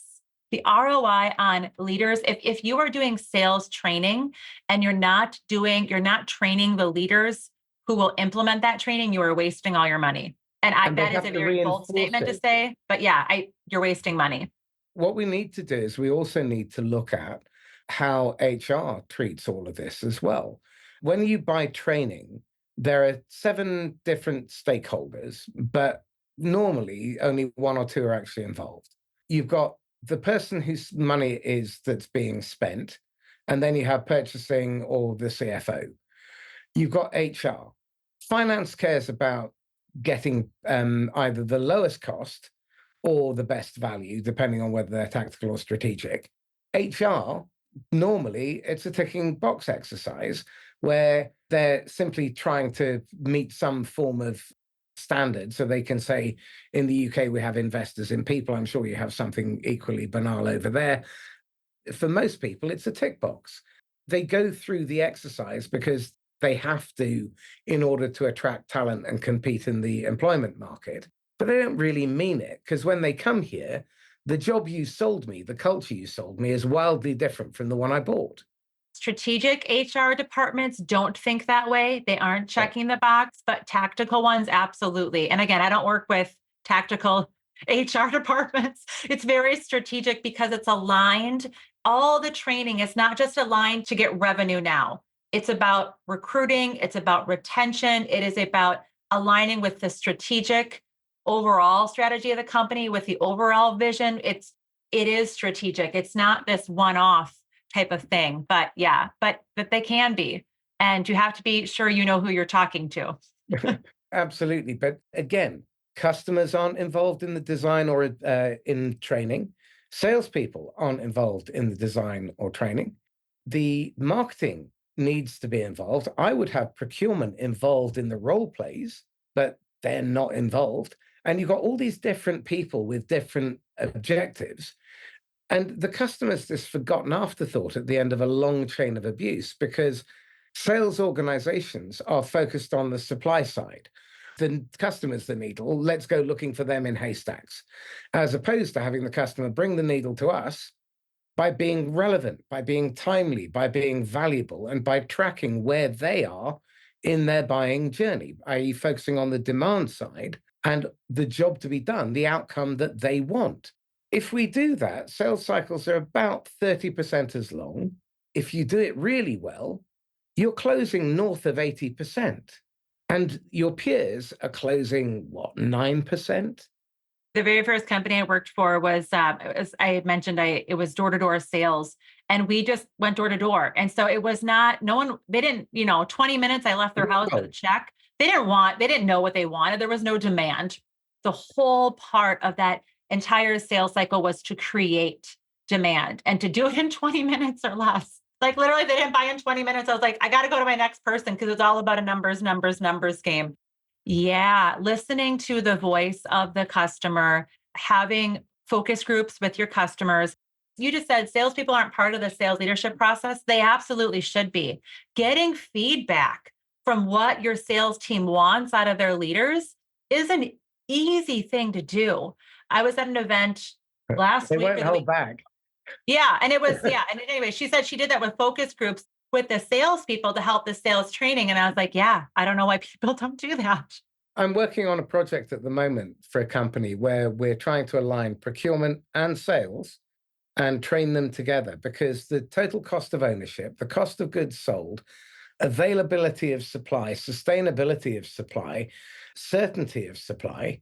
the ROI on leaders. If you are doing sales training and you're not training the leaders who will implement that training, you are wasting all your money. And they That is a have to very bold reinforce statement to it. say, but yeah, you're wasting money. What we need to do is we also need to look at how HR treats all of this as well. When you buy training, there are 7 different stakeholders, but normally only 1 or 2 are actually involved. You've got the person whose money is that's being spent, and then you have purchasing or the CFO. You've got HR. Finance cares about getting either the lowest cost or the best value, depending on whether they're tactical or strategic. HR, normally, it's a ticking box exercise where they're simply trying to meet some form of standard. So they can say, in the UK, we have investors in people. I'm sure you have something equally banal over there. For most people, it's a tick box. They go through the exercise because they have to in order to attract talent and compete in the employment market. But they don't really mean it because when they come here, the job you sold me, the culture you sold me is wildly different from the one I bought. Strategic HR departments don't think that way. They aren't Right. checking the box, but tactical ones, absolutely. And again, I don't work with tactical HR departments. It's very strategic because it's aligned. All the training is not just aligned to get revenue now. It's about recruiting, it's about retention, it is about aligning with the strategic overall strategy of the company, with the overall vision. It is strategic. It's not this one-off type of thing. But yeah, but they can be. And you have to be sure you know who you're talking to. Absolutely. But again, customers aren't involved in the design or in training. Salespeople aren't involved in the design or training. The marketing needs to be involved. I would have procurement involved in the role plays, but they're not involved. And you've got all these different people with different objectives. And the customer's this forgotten afterthought at the end of a long chain of abuse because sales organizations are focused on the supply side. The customer's the needle. Let's go looking for them in haystacks, as opposed to having the customer bring the needle to us by being relevant, by being timely, by being valuable, and by tracking where they are in their buying journey, i.e., focusing on the demand side and the job to be done, the outcome that they want. If we do that, sales cycles are about 30% as long. If you do it really well, you're closing north of 80%. And your peers are closing, what, 9%? The very first company I worked for was, as I had mentioned, it was door to door sales, and we just went door to door. And so it was not no one. They didn't, 20 minutes. I left their house with a No. check. They didn't know what they wanted. There was no demand. The whole part of that entire sales cycle was to create demand and to do it in 20 minutes or less. Like literally, they didn't buy in 20 minutes. I was like, I got to go to my next person because it's all about a numbers game. Yeah, listening to the voice of the customer, having focus groups with your customers. You just said salespeople aren't part of the sales leadership process. They absolutely should be. Getting feedback from what your sales team wants out of their leaders is an easy thing to do. I was at an event last They week won't or the hold week. back. Yeah, and it was yeah, and anyway, she said she did that with focus groups with the salespeople to help the sales training, and I was like, yeah, I don't know why people don't do that. I'm working on a project at the moment for a company where we're trying to align procurement and sales and train them together because the total cost of ownership, the cost of goods sold, availability of supply, sustainability of supply, certainty of supply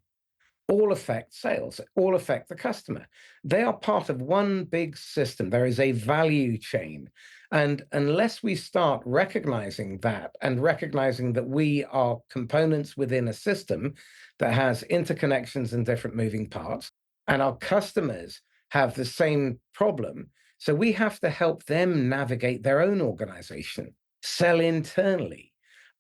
all affect sales, all affect the customer. They are part of one big system. There is a value chain. And unless we start recognizing that and recognizing that we are components within a system that has interconnections and different moving parts, and our customers have the same problem, so we have to help them navigate their own organization, sell internally,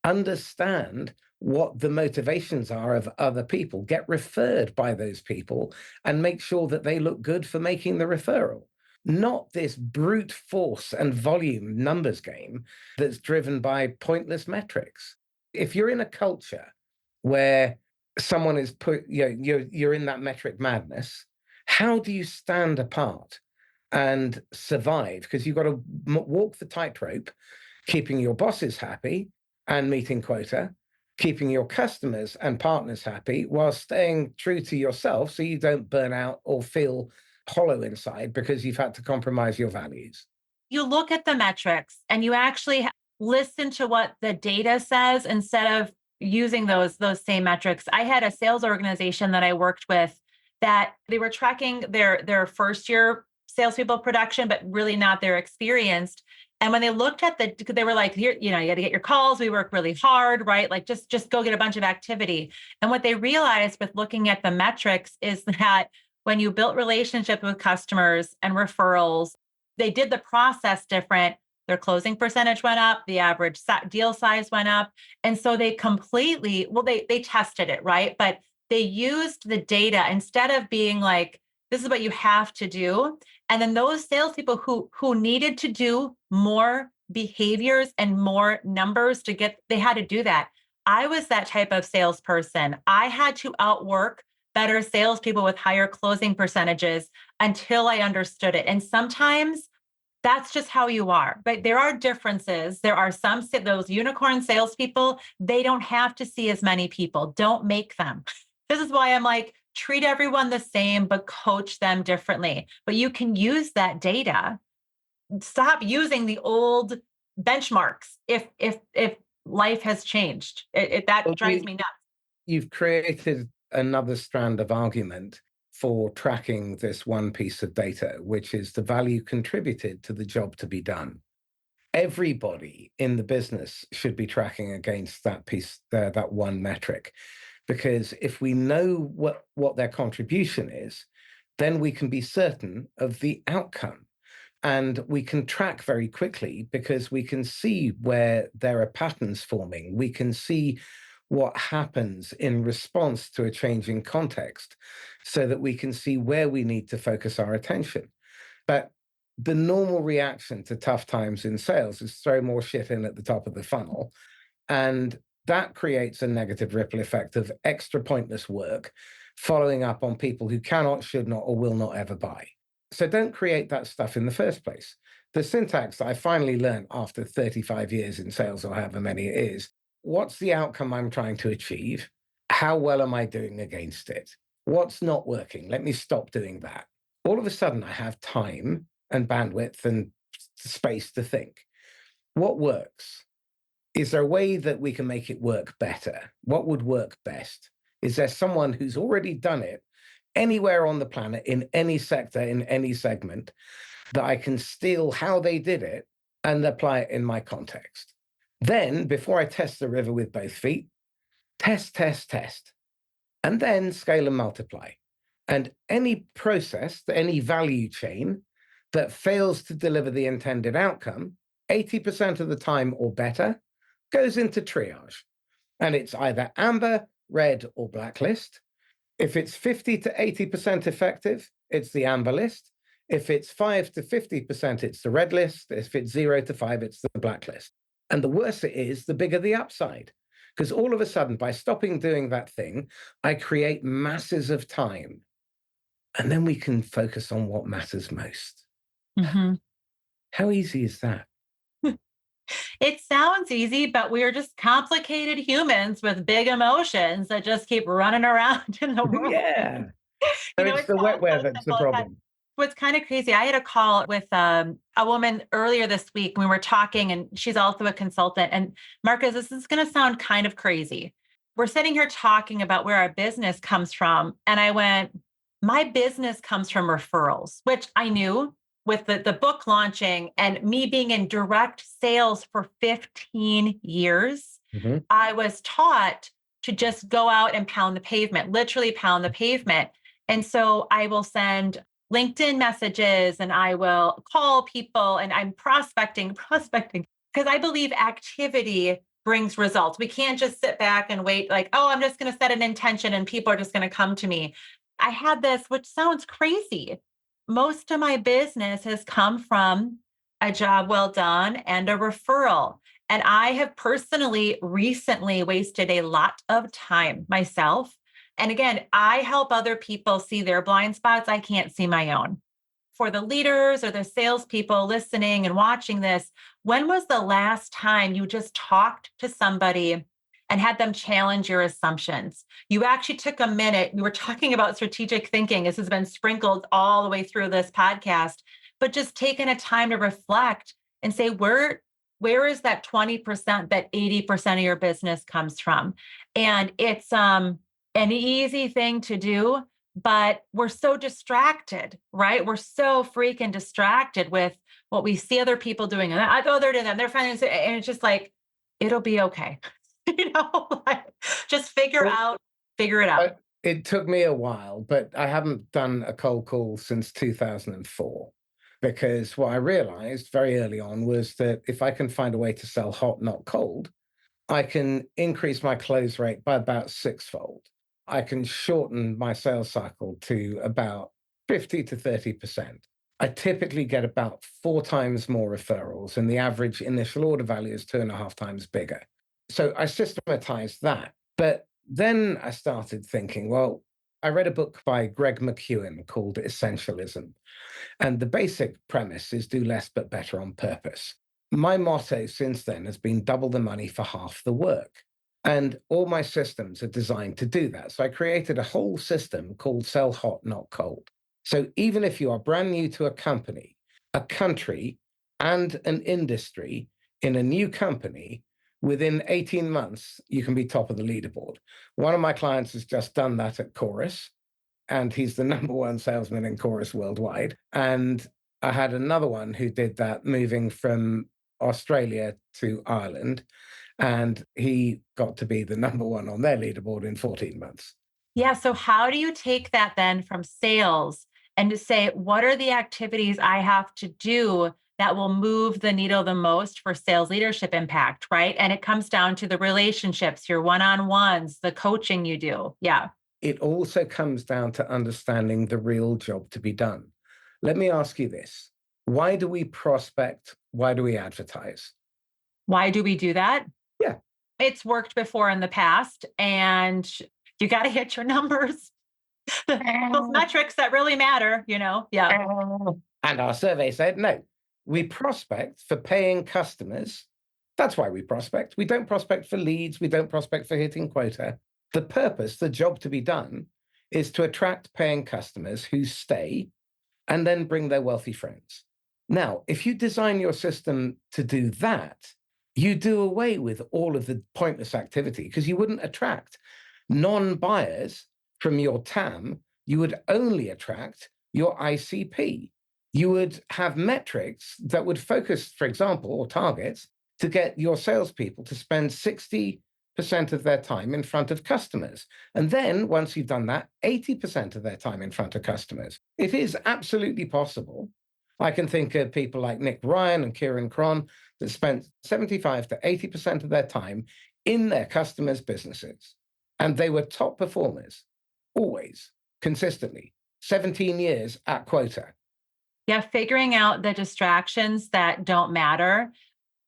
understand what the motivations are of other people, get referred by those people, and make sure that they look good for making the referral. Not this brute force and volume numbers game that's driven by pointless metrics. If you're in a culture where someone is put, you're in that metric madness, how do you stand apart and survive? Because you've got to walk the tightrope, keeping your bosses happy and meeting quota, keeping your customers and partners happy while staying true to yourself so you don't burn out or feel hollow inside because you've had to compromise your values. You look at the metrics and you actually listen to what the data says instead of using those same metrics. I had a sales organization that I worked with that they were tracking their first year salespeople production, but really not their experienced. And when they looked at they were like, here, you got to get your calls. We work really hard, right? Like just go get a bunch of activity. And what they realized with looking at the metrics is that when you built relationships with customers and referrals, they did the process different. Their closing percentage went up, the average deal size went up. And so they completely, well, they tested it, right? But they used the data instead of being like, this is what you have to do. And then those salespeople who needed to do more behaviors and more numbers they had to do that. I was that type of salesperson. I had to outwork better salespeople with higher closing percentages until I understood it. And sometimes that's just how you are, but there are differences. There are those unicorn salespeople, they don't have to see as many people. Don't make them. This is why I'm like, treat everyone the same, but coach them differently. But you can use that data. Stop using the old benchmarks if life has changed. That Well, drives me nuts. you've created another strand of argument for tracking this one piece of data, which is the value contributed to the job to be done. Everybody in the business should be tracking against that piece, that one metric, because if we know what their contribution is, then we can be certain of the outcome. And we can track very quickly because we can see where there are patterns forming. We can see what happens in response to a changing context so that we can see where we need to focus our attention. But the normal reaction to tough times in sales is throw more shit in at the top of the funnel. And that creates a negative ripple effect of extra pointless work following up on people who cannot, should not, or will not ever buy. So don't create that stuff in the first place. The syntax that I finally learned after 35 years in sales, or however many it is, what's the outcome I'm trying to achieve? How well am I doing against it? What's not working? Let me stop doing that. All of a sudden, I have time and bandwidth and space to think. What works? Is there a way that we can make it work better? What would work best? Is there someone who's already done it anywhere on the planet, in any sector, in any segment, that I can steal how they did it and apply it in my context? Then, before I test the river with both feet, test, test, test, and then scale and multiply. And any process, any value chain that fails to deliver the intended outcome, 80% of the time or better, goes into triage. And it's either amber, red, or blacklist. If it's 50 to 80% effective, it's the amber list. If it's 5 to 50%, it's the red list. If it's 0 to 5, it's the blacklist. And the worse it is, the bigger the upside. Because all of a sudden, by stopping doing that thing, I create masses of time. And then we can focus on what matters most. Mhm. How easy is that? It sounds easy, but we are just complicated humans with big emotions that just keep running around in the world. Yeah. So it's It the sounds wetware so that's the simple. problem. What's kind of crazy, I had a call with a woman earlier this week. We were talking, and she's also a consultant. And Marcus, this is going to sound kind of crazy. We're sitting here talking about where our business comes from. And I went, my business comes from referrals, which I knew. with the book launching and me being in direct sales for 15 years, Mhm. I was taught to just go out and pound the pavement, literally pound the pavement. And so I will send LinkedIn messages and I will call people and I'm prospecting, because I believe activity brings results. We can't just sit back and wait, like, oh, I'm just going to set an intention and people are just going to come to me. I had this, which sounds crazy. Most of my business has come from a job well done and a referral. And I have personally recently wasted a lot of time myself. And again, I help other people see their blind spots. I can't see my own. For the leaders or the salespeople listening and watching this, when was the last time you just talked to somebody and had them challenge your assumptions? You actually took a minute. We were talking about strategic thinking. This has been sprinkled all the way through this podcast, but just taking a time to reflect and say, where is that 20% that 80% of your business comes from? And it's an easy thing to do, but we're so distracted, right? We're so freaking distracted with what we see other people doing. And I go there to them, they're finding, and it's just like, it'll be okay. Like, just Well, figure it out. it took me a while, but I haven't done a cold call since 2004 because what I realized very early on was that if I can find a way to sell hot, not cold, I can increase my close rate by about sixfold. I can shorten my sales cycle to about 50 to 30%. I typically get about 4 times more referrals, and the average initial order value is 2.5 times bigger. So I systematized that. But then I started thinking, well, I read a book by Greg McKeown called Essentialism. And the basic premise is do less but better on purpose. My motto since then has been double the money for half the work. And all my systems are designed to do that. So I created a whole system called Sell Hot, Not Cold. So even if you are brand new to a company, a country, and an industry in a new company, within 18 months, you can be top of the leaderboard. One of my clients has just done that at Chorus, and he's the number one salesman in Chorus worldwide. And I had another one who did that moving from Australia to Ireland, and he got to be the number one on their leaderboard in 14 months. Yeah. So, how do you take that then from sales and to say, what are the activities I have to do that will move the needle the most for sales leadership impact? Right. And it comes down to the relationships, your one on ones, the coaching you do. Yeah. It also comes down to understanding the real job to be done. Let me ask you this. Why do we prospect? Why do we advertise? Why do we do that? Yeah. It's worked before in the past, and you got to hit your numbers, those metrics that really matter, you know? Yeah. And our survey said no. We prospect for paying customers. That's why we prospect. We don't prospect for leads. We don't prospect for hitting quota. The purpose, the job to be done, is to attract paying customers who stay and then bring their wealthy friends. Now, if you design your system to do that, you do away with all of the pointless activity because you wouldn't attract non buyers from your TAM. You would only attract your ICP. You would have metrics that would focus, for example, or targets to get your salespeople to spend 60% of their time in front of customers. And then once you've done that, 80% of their time in front of customers. It is absolutely possible. I can think of people like Nick Ryan and Kieran Cron that spent 75 to 80% of their time in their customers' businesses. And they were top performers, always, consistently, 17 years at quota. Yeah. Figuring out the distractions that don't matter.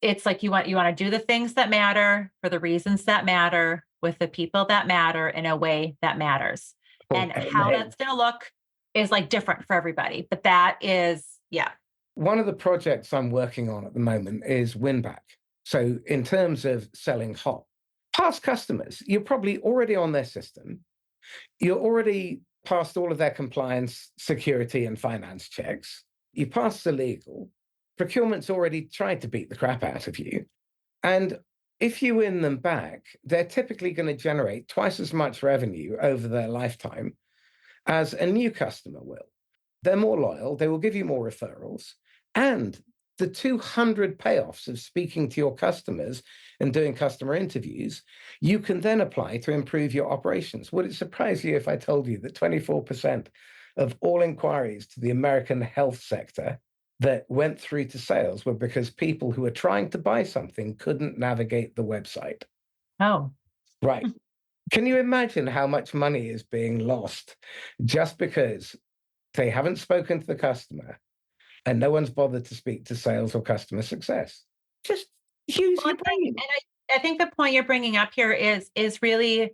It's like you want to do the things that matter for the reasons that matter with the people that matter in a way that matters. Oh, And how amen. that's going to look is like different for everybody. But that is, yeah. One of the projects I'm working on at the moment is win back. So, in terms of selling hot, past customers, you're probably already on their system. You're already past all of their compliance, security, and finance checks. You passed the legal. Procurement's already tried to beat the crap out of you. And if you win them back, they're typically going to generate twice as much revenue over their lifetime as a new customer will. they're more loyal, they will give you more referrals, and the 200 payoffs of speaking to your customers and doing customer interviews, you can then apply to improve your operations. Would it surprise you if I told you that 24% of all inquiries to the American health sector that went through to sales were because people who were trying to buy something couldn't navigate the website? Oh, Right. Can you imagine how much money is being lost just because they haven't spoken to the customer and no one's bothered to speak to sales or customer success? Just use well, your brain. I think the point you're bringing up here is really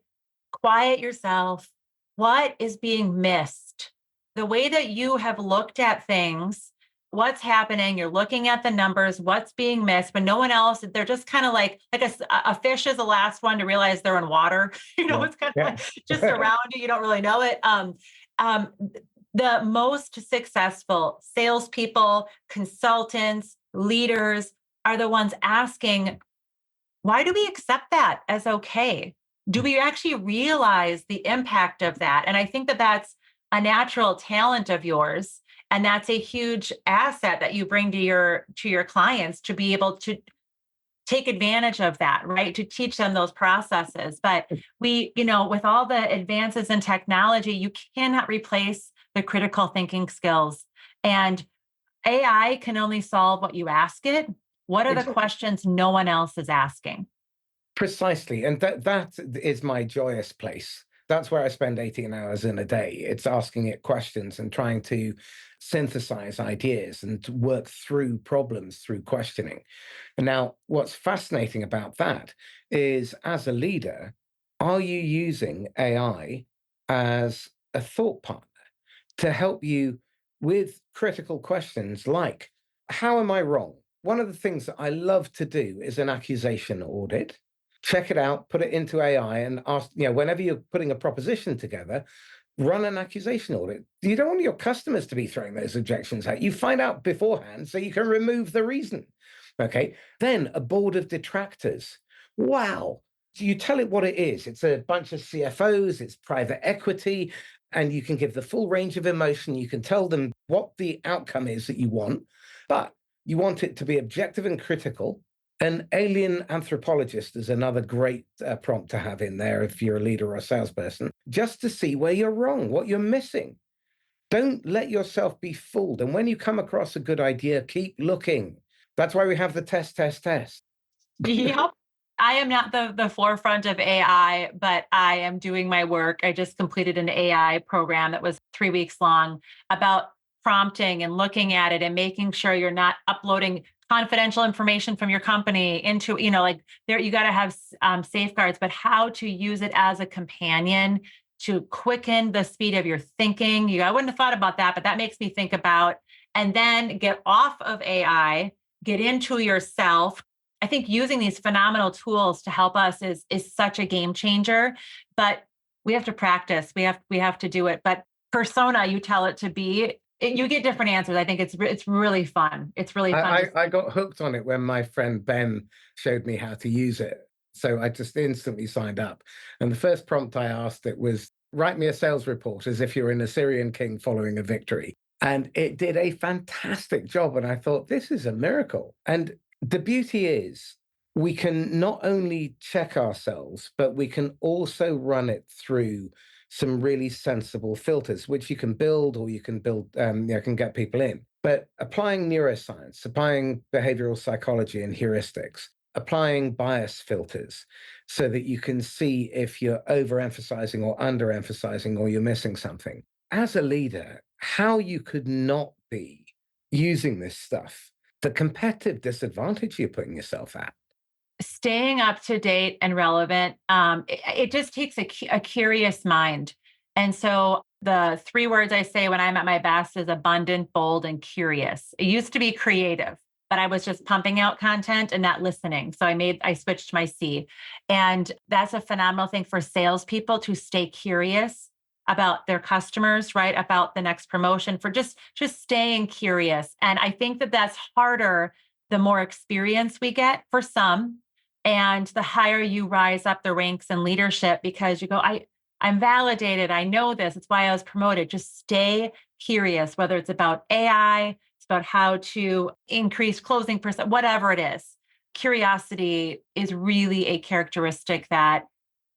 quiet yourself. What is being missed? The way that you have looked at things, what's happening, you're looking at the numbers, what's being missed, but no one else, they're just kind of like a fish is the last one to realize they're in water. Yeah. It's kind of Yeah. like just around you, you don't really know it. Um, the most successful salespeople, consultants, leaders are the ones asking, why do we accept that as okay? Do we actually realize the impact of that? And I think that that's a natural talent of yours, and that's a huge asset that you bring to your clients to be able to take advantage of that, right? To teach them those processes. But with all the advances in technology, you cannot replace the critical thinking skills. And AI can only solve what you ask it. What are the Exactly. questions no one else is asking? Precisely. And that is my joyous place. That's where I spend 18 hours in a day. It's asking it questions and trying to synthesize ideas and to work through problems through questioning. And now, what's fascinating about that is as a leader, are you using AI as a thought partner to help you with critical questions like, how am I wrong? One of the things that I love to do is an accusation audit. Check it out, put it into AI, and ask, whenever you're putting a proposition together, run an accusation audit. You don't want your customers to be throwing those objections out. You find out beforehand so you can remove the reason. Okay. Then a board of detractors. Wow. You tell it what it is. It's a bunch of CFOs, it's private equity, and you can give the full range of emotion. You can tell them what the outcome is that you want, but you want it to be objective and critical. An alien anthropologist is another great prompt to have in there if you're a leader or a salesperson, just to see where you're wrong, what you're missing. Don't let yourself be fooled. And when you come across a good idea, keep looking. That's why we have the test, test, test. Yep. I am not the forefront of AI, but I am doing my work. I just completed an AI program that was 3 weeks long about prompting and looking at it and making sure you're not uploading confidential information from your company into, like there, you got to have safeguards, but how to use it as a companion to quicken the speed of your thinking. I wouldn't have thought about that, but that makes me think about, and then get off of AI, get into yourself. I think using these phenomenal tools to help us is such a game changer, but we have to practice. We have to do it. But persona, you tell it to be, you get different answers. I think it's really fun. It's really fun. I got hooked on it when my friend Ben showed me how to use it. So I just instantly signed up. And the first prompt I asked it was, write me a sales report as if you're an Assyrian king following a victory. And it did a fantastic job. And I thought, this is a miracle. And the beauty is, we can not only check ourselves, but we can also run it through some really sensible filters, which you can build or you can can get people in. But applying neuroscience, applying behavioral psychology and heuristics, applying bias filters so that you can see if you're overemphasizing or underemphasizing or you're missing something. As a leader, how you could not be using this stuff, the competitive disadvantage you're putting yourself at. Staying up to date and relevant, it just takes a curious mind. And so the 3 words I say when I'm at my best is abundant, bold, and curious. It used to be creative, but I was just pumping out content and not listening. So I switched my C. And that's a phenomenal thing for salespeople to stay curious about their customers, right? About the next promotion, for just staying curious. And I think that that's harder the more experience we get for some, and the higher you rise up the ranks in leadership, because you go, I'm validated, I know this, it's why I was promoted. Just stay curious, whether it's about AI, it's about how to increase closing percent, whatever it is. Curiosity is really a characteristic that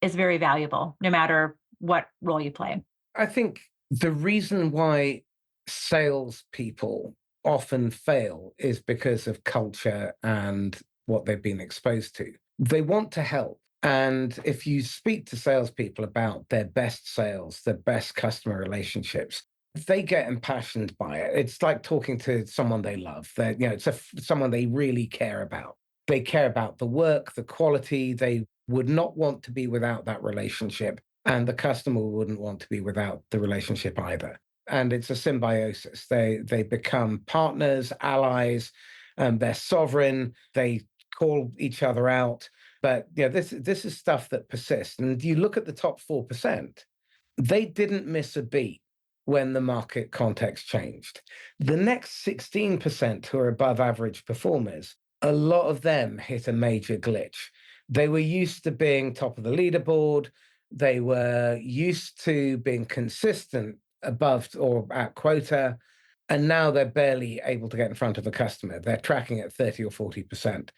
is very valuable, no matter what role you play. I think the reason why salespeople often fail is because of culture and what they've been exposed to. They want to help. And if you speak to salespeople about their best sales, their best customer relationships, they get impassioned by it. It's like talking to someone they love. It's someone they really care about. They care about the work, the quality. They would not want to be without that relationship, and the customer wouldn't want to be without the relationship either. And it's a symbiosis. They become partners, allies, and they're sovereign. They call each other out. But yeah, this is stuff that persists. And you look at the top 4%, they didn't miss a beat when the market context changed. The next 16% who are above average performers, a lot of them hit a major glitch. They were used to being top of the leaderboard. They were used to being consistent above or at quota. And now they're barely able to get in front of a customer. They're tracking at 30 or 40%,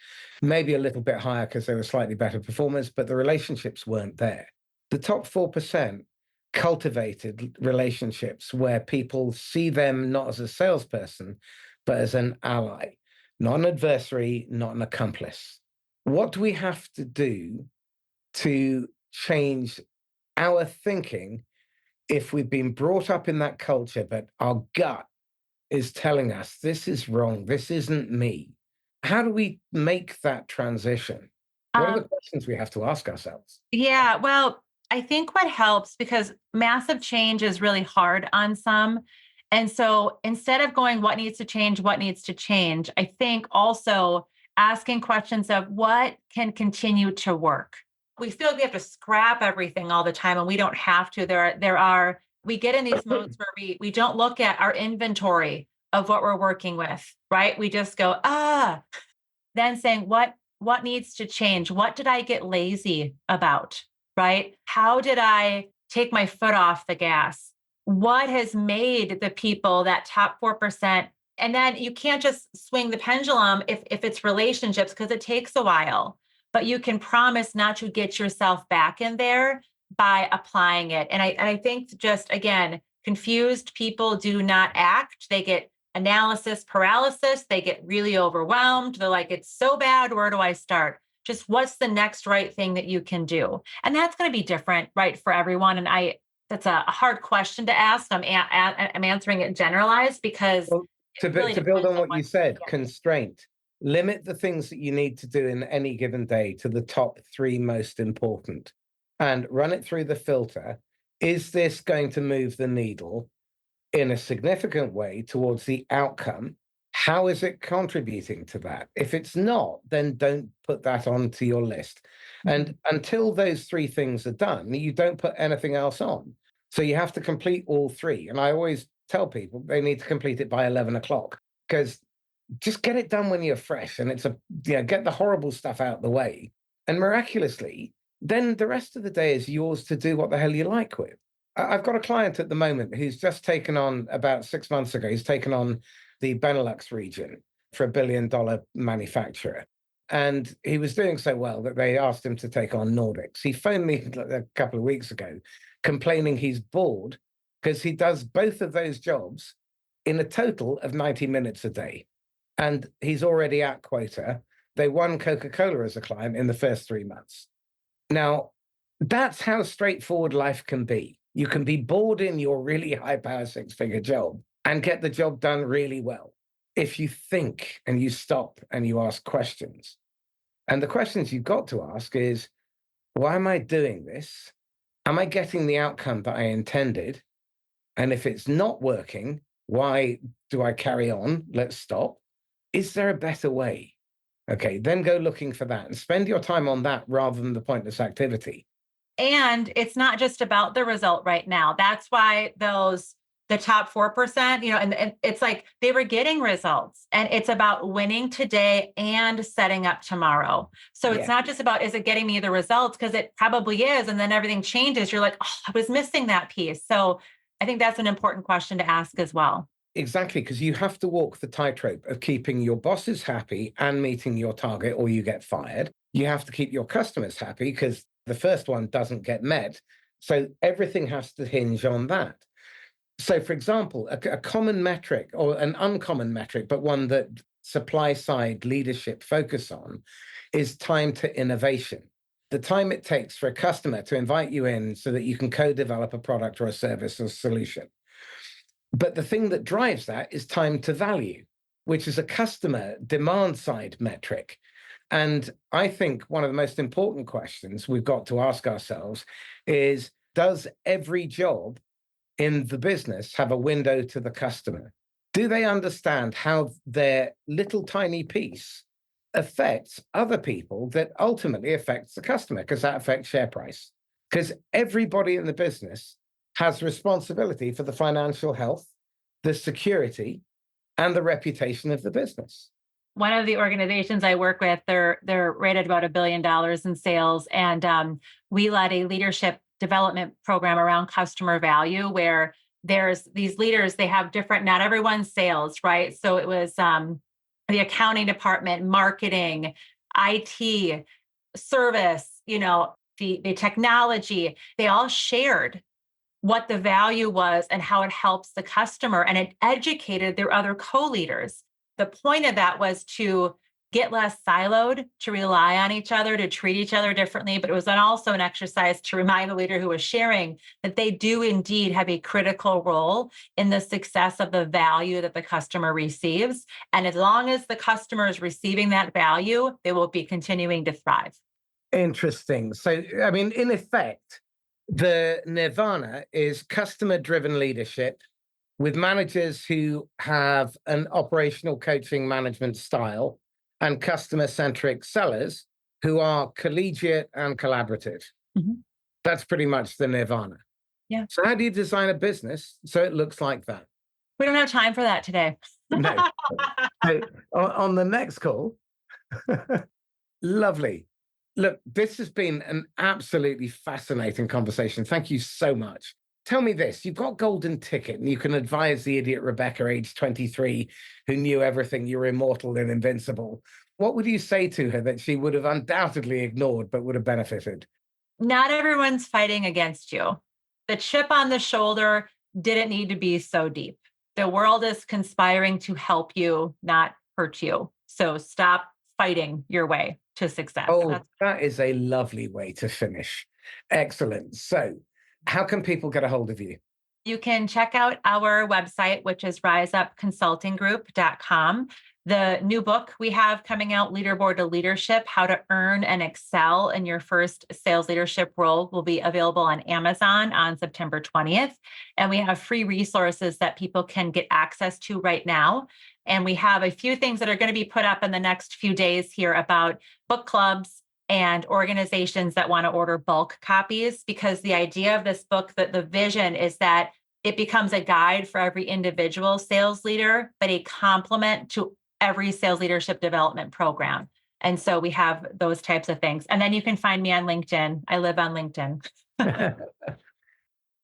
maybe a little bit higher because they were slightly better performers, but the relationships weren't there. The top 4% cultivated relationships where people see them not as a salesperson, but as an ally, not an adversary, not an accomplice. What do we have to do to change our thinking if we've been brought up in that culture, but our gut is telling us this is wrong, this isn't me? How do we make that transition? What are the Um, questions we have to ask ourselves? yeah, well, I think what helps because massive change is really hard on some. And so instead of going, what needs to change, what needs to change, I think also asking questions of what can continue to work. We feel like we have to scrap everything all the time, and we don't have to. We get in these modes where we don't look at our inventory of what we're working with, right? We just go, then saying what needs to change? What did I get lazy about? Right? How did I take my foot off the gas? What has made the people that top 4%? And then you can't just swing the pendulum if it's relationships because it takes a while, but you can promise not to get yourself back in there by applying it. And I think just again, confused people do not act. They get analysis paralysis. They get really overwhelmed. They're like, it's so bad. Where do I start? Just what's the next right thing that you can do? And that's going to be different, right, for everyone. And that's a hard question to ask. I'm answering it generalized because Well, it really to build depends on on what what. you said, Yeah. constraint. Limit the things that you need to do in any given day to the top three most important and run it through the filter. Is this going to move the needle in a significant way towards the outcome? How is it contributing to that? If it's not, then don't put that onto your list. And Mhm. until those three things are done, you don't put anything else on. So you have to complete all three. And I always tell people they need to complete it by 11 o'clock because just get it done when you're fresh and get the horrible stuff out the way. And miraculously, then the rest of the day is yours to do what the hell you like with. I've got a client at the moment who's just taken on about 6 months ago, he's taken on the Benelux region for $1 billion manufacturer. And he was doing so well that they asked him to take on Nordics. He phoned me a couple of weeks ago complaining he's bored because he does both of those jobs in a total of 90 minutes a day. And he's already at quota. They won Coca-Cola as a client in the first 3 months. Now, that's how straightforward life can be. You can be bored in your really high power six-figure job and get the job done really well if you think and you stop and you ask questions. And the questions you've got to ask is, why am I doing this? Am I getting the outcome that I intended? And if it's not working, why do I carry on? Let's stop. Is there a better way? Okay, then go looking for that and spend your time on that rather than the pointless activity. And it's not just about the result right now. That's why the top 4%, and it's like they were getting results and it's about winning today and setting up tomorrow. So it's Yeah. not just about, is it getting me the results? Because it probably is. And then everything changes. You're like, oh, I was missing that piece. So I think that's an important question to ask as well. Exactly, because you have to walk the tightrope of keeping your bosses happy and meeting your target, or you get fired. You have to keep your customers happy because the first one doesn't get met. So everything has to hinge on that. So, for example, a common metric or an uncommon metric, but one that supply side leadership focus on is time to innovation. The time it takes for a customer to invite you in so that you can co-develop a product or a service or solution. But the thing that drives that is time to value, which is a customer demand side metric. And I think one of the most important questions we've got to ask ourselves is, does every job in the business have a window to the customer? Do they understand how their little tiny piece affects other people that ultimately affects the customer? Because that affects share price. Because everybody in the business has responsibility for the financial health, the security, and the reputation of the business. One of the organizations I work with, they're rated about $1 billion in sales, and we led a leadership development program around customer value, where there's these leaders, they have different, not everyone's sales, right? So it was the accounting department, marketing, IT, service, the technology. They all shared what the value was and how it helps the customer, and it educated their other co-leaders. The point of that was to get less siloed, to rely on each other, to treat each other differently. But it was then also an exercise to remind the leader who was sharing that they do indeed have a critical role in the success of the value that the customer receives. And as long as the customer is receiving that value, they will be continuing to thrive. Interesting. So, I mean, in effect, the nirvana is customer driven leadership with managers who have an operational coaching management style and customer centric sellers who are collegiate and collaborative. Mhm. That's pretty much the nirvana. Yeah. So, how do you design a business so it looks like that? We don't have time for that today. No. So, on the next call, lovely. Look, this has been an absolutely fascinating conversation. Thank you so much. Tell me this, you've got golden ticket and you can advise the idiot Rebecca, age 23, who knew everything, you're immortal and invincible. What would you say to her that she would have undoubtedly ignored but would have benefited? Not everyone's fighting against you. The chip on the shoulder didn't need to be so deep. The world is conspiring to help you, not hurt you. So stop fighting your way to success. Oh, that is a lovely way to finish. Excellent. So, how can people get a hold of you? You can check out our website, which is riseupconsultinggroup.com. The new book we have coming out, Leaderboard to Leadership: How to Earn and Excel in Your First Sales Leadership Role, will be available on Amazon on September 20th. And we have free resources that people can get access to right now. And we have a few things that are going to be put up in the next few days here about book clubs and organizations that want to order bulk copies, because the idea of this book, that the vision is that it becomes a guide for every individual sales leader, but a complement to every sales leadership development program. And so we have those types of things. And then you can find me on LinkedIn. I live on LinkedIn.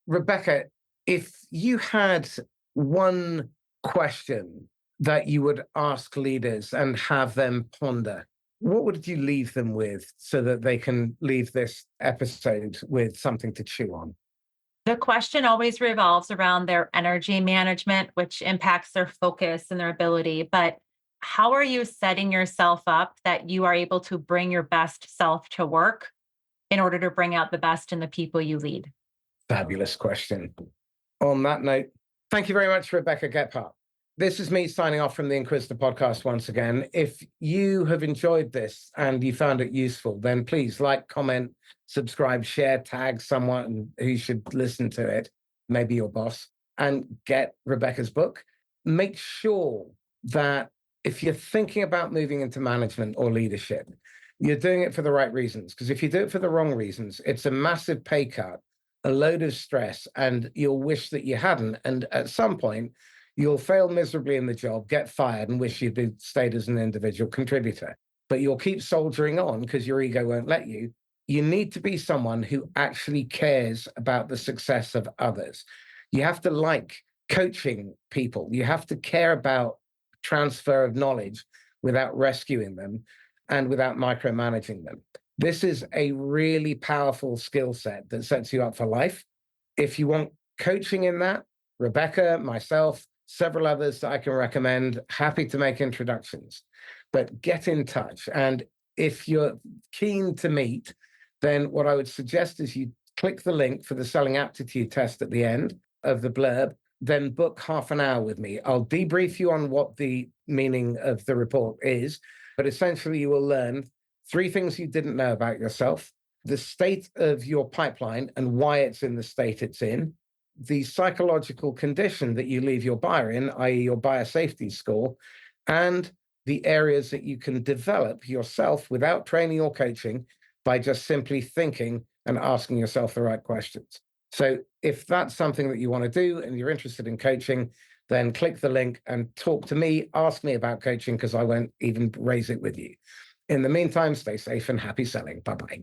Rebecca, if you had one question that you would ask leaders and have them ponder, what would you leave them with so that they can leave this episode with something to chew on? The question always revolves around their energy management, which impacts their focus and their ability. But how are you setting yourself up that you are able to bring your best self to work in order to bring out the best in the people you lead? Fabulous question. On that note, thank you very much, Rebecca Gebhardt. This is me signing off from the Inquisitor podcast once again. If you have enjoyed this and you found it useful, then please like, comment, subscribe, share, tag someone who should listen to it, maybe your boss, and get Rebecca's book. Make sure that if you're thinking about moving into management or leadership, you're doing it for the right reasons. Because if you do it for the wrong reasons, it's a massive pay cut, a load of stress, and you'll wish that you hadn't. And at some point, you'll fail miserably in the job, get fired, and wish you'd stayed as an individual contributor. But you'll keep soldiering on because your ego won't let you. You need to be someone who actually cares about the success of others. You have to like coaching people. You have to care about transfer of knowledge without rescuing them and without micromanaging them. This is a really powerful skill set that sets you up for life. If you want coaching in that, Rebecca, myself, several others that I can recommend, happy to make introductions. But get in touch. And if you're keen to meet, then what I would suggest is you click the link for the selling aptitude test at the end of the blurb, then book half an hour with me. I'll debrief you on what the meaning of the report is, but essentially you will learn 3 things you didn't know about yourself, the state of your pipeline and why it's in the state it's in, the psychological condition that you leave your buyer in, i.e., your buyer safety score, and the areas that you can develop yourself without training or coaching by just simply thinking and asking yourself the right questions. So if that's something that you want to do and you're interested in coaching, then click the link and talk to me, ask me about coaching, because I won't even raise it with you. In the meantime, stay safe and happy selling. Bye-bye.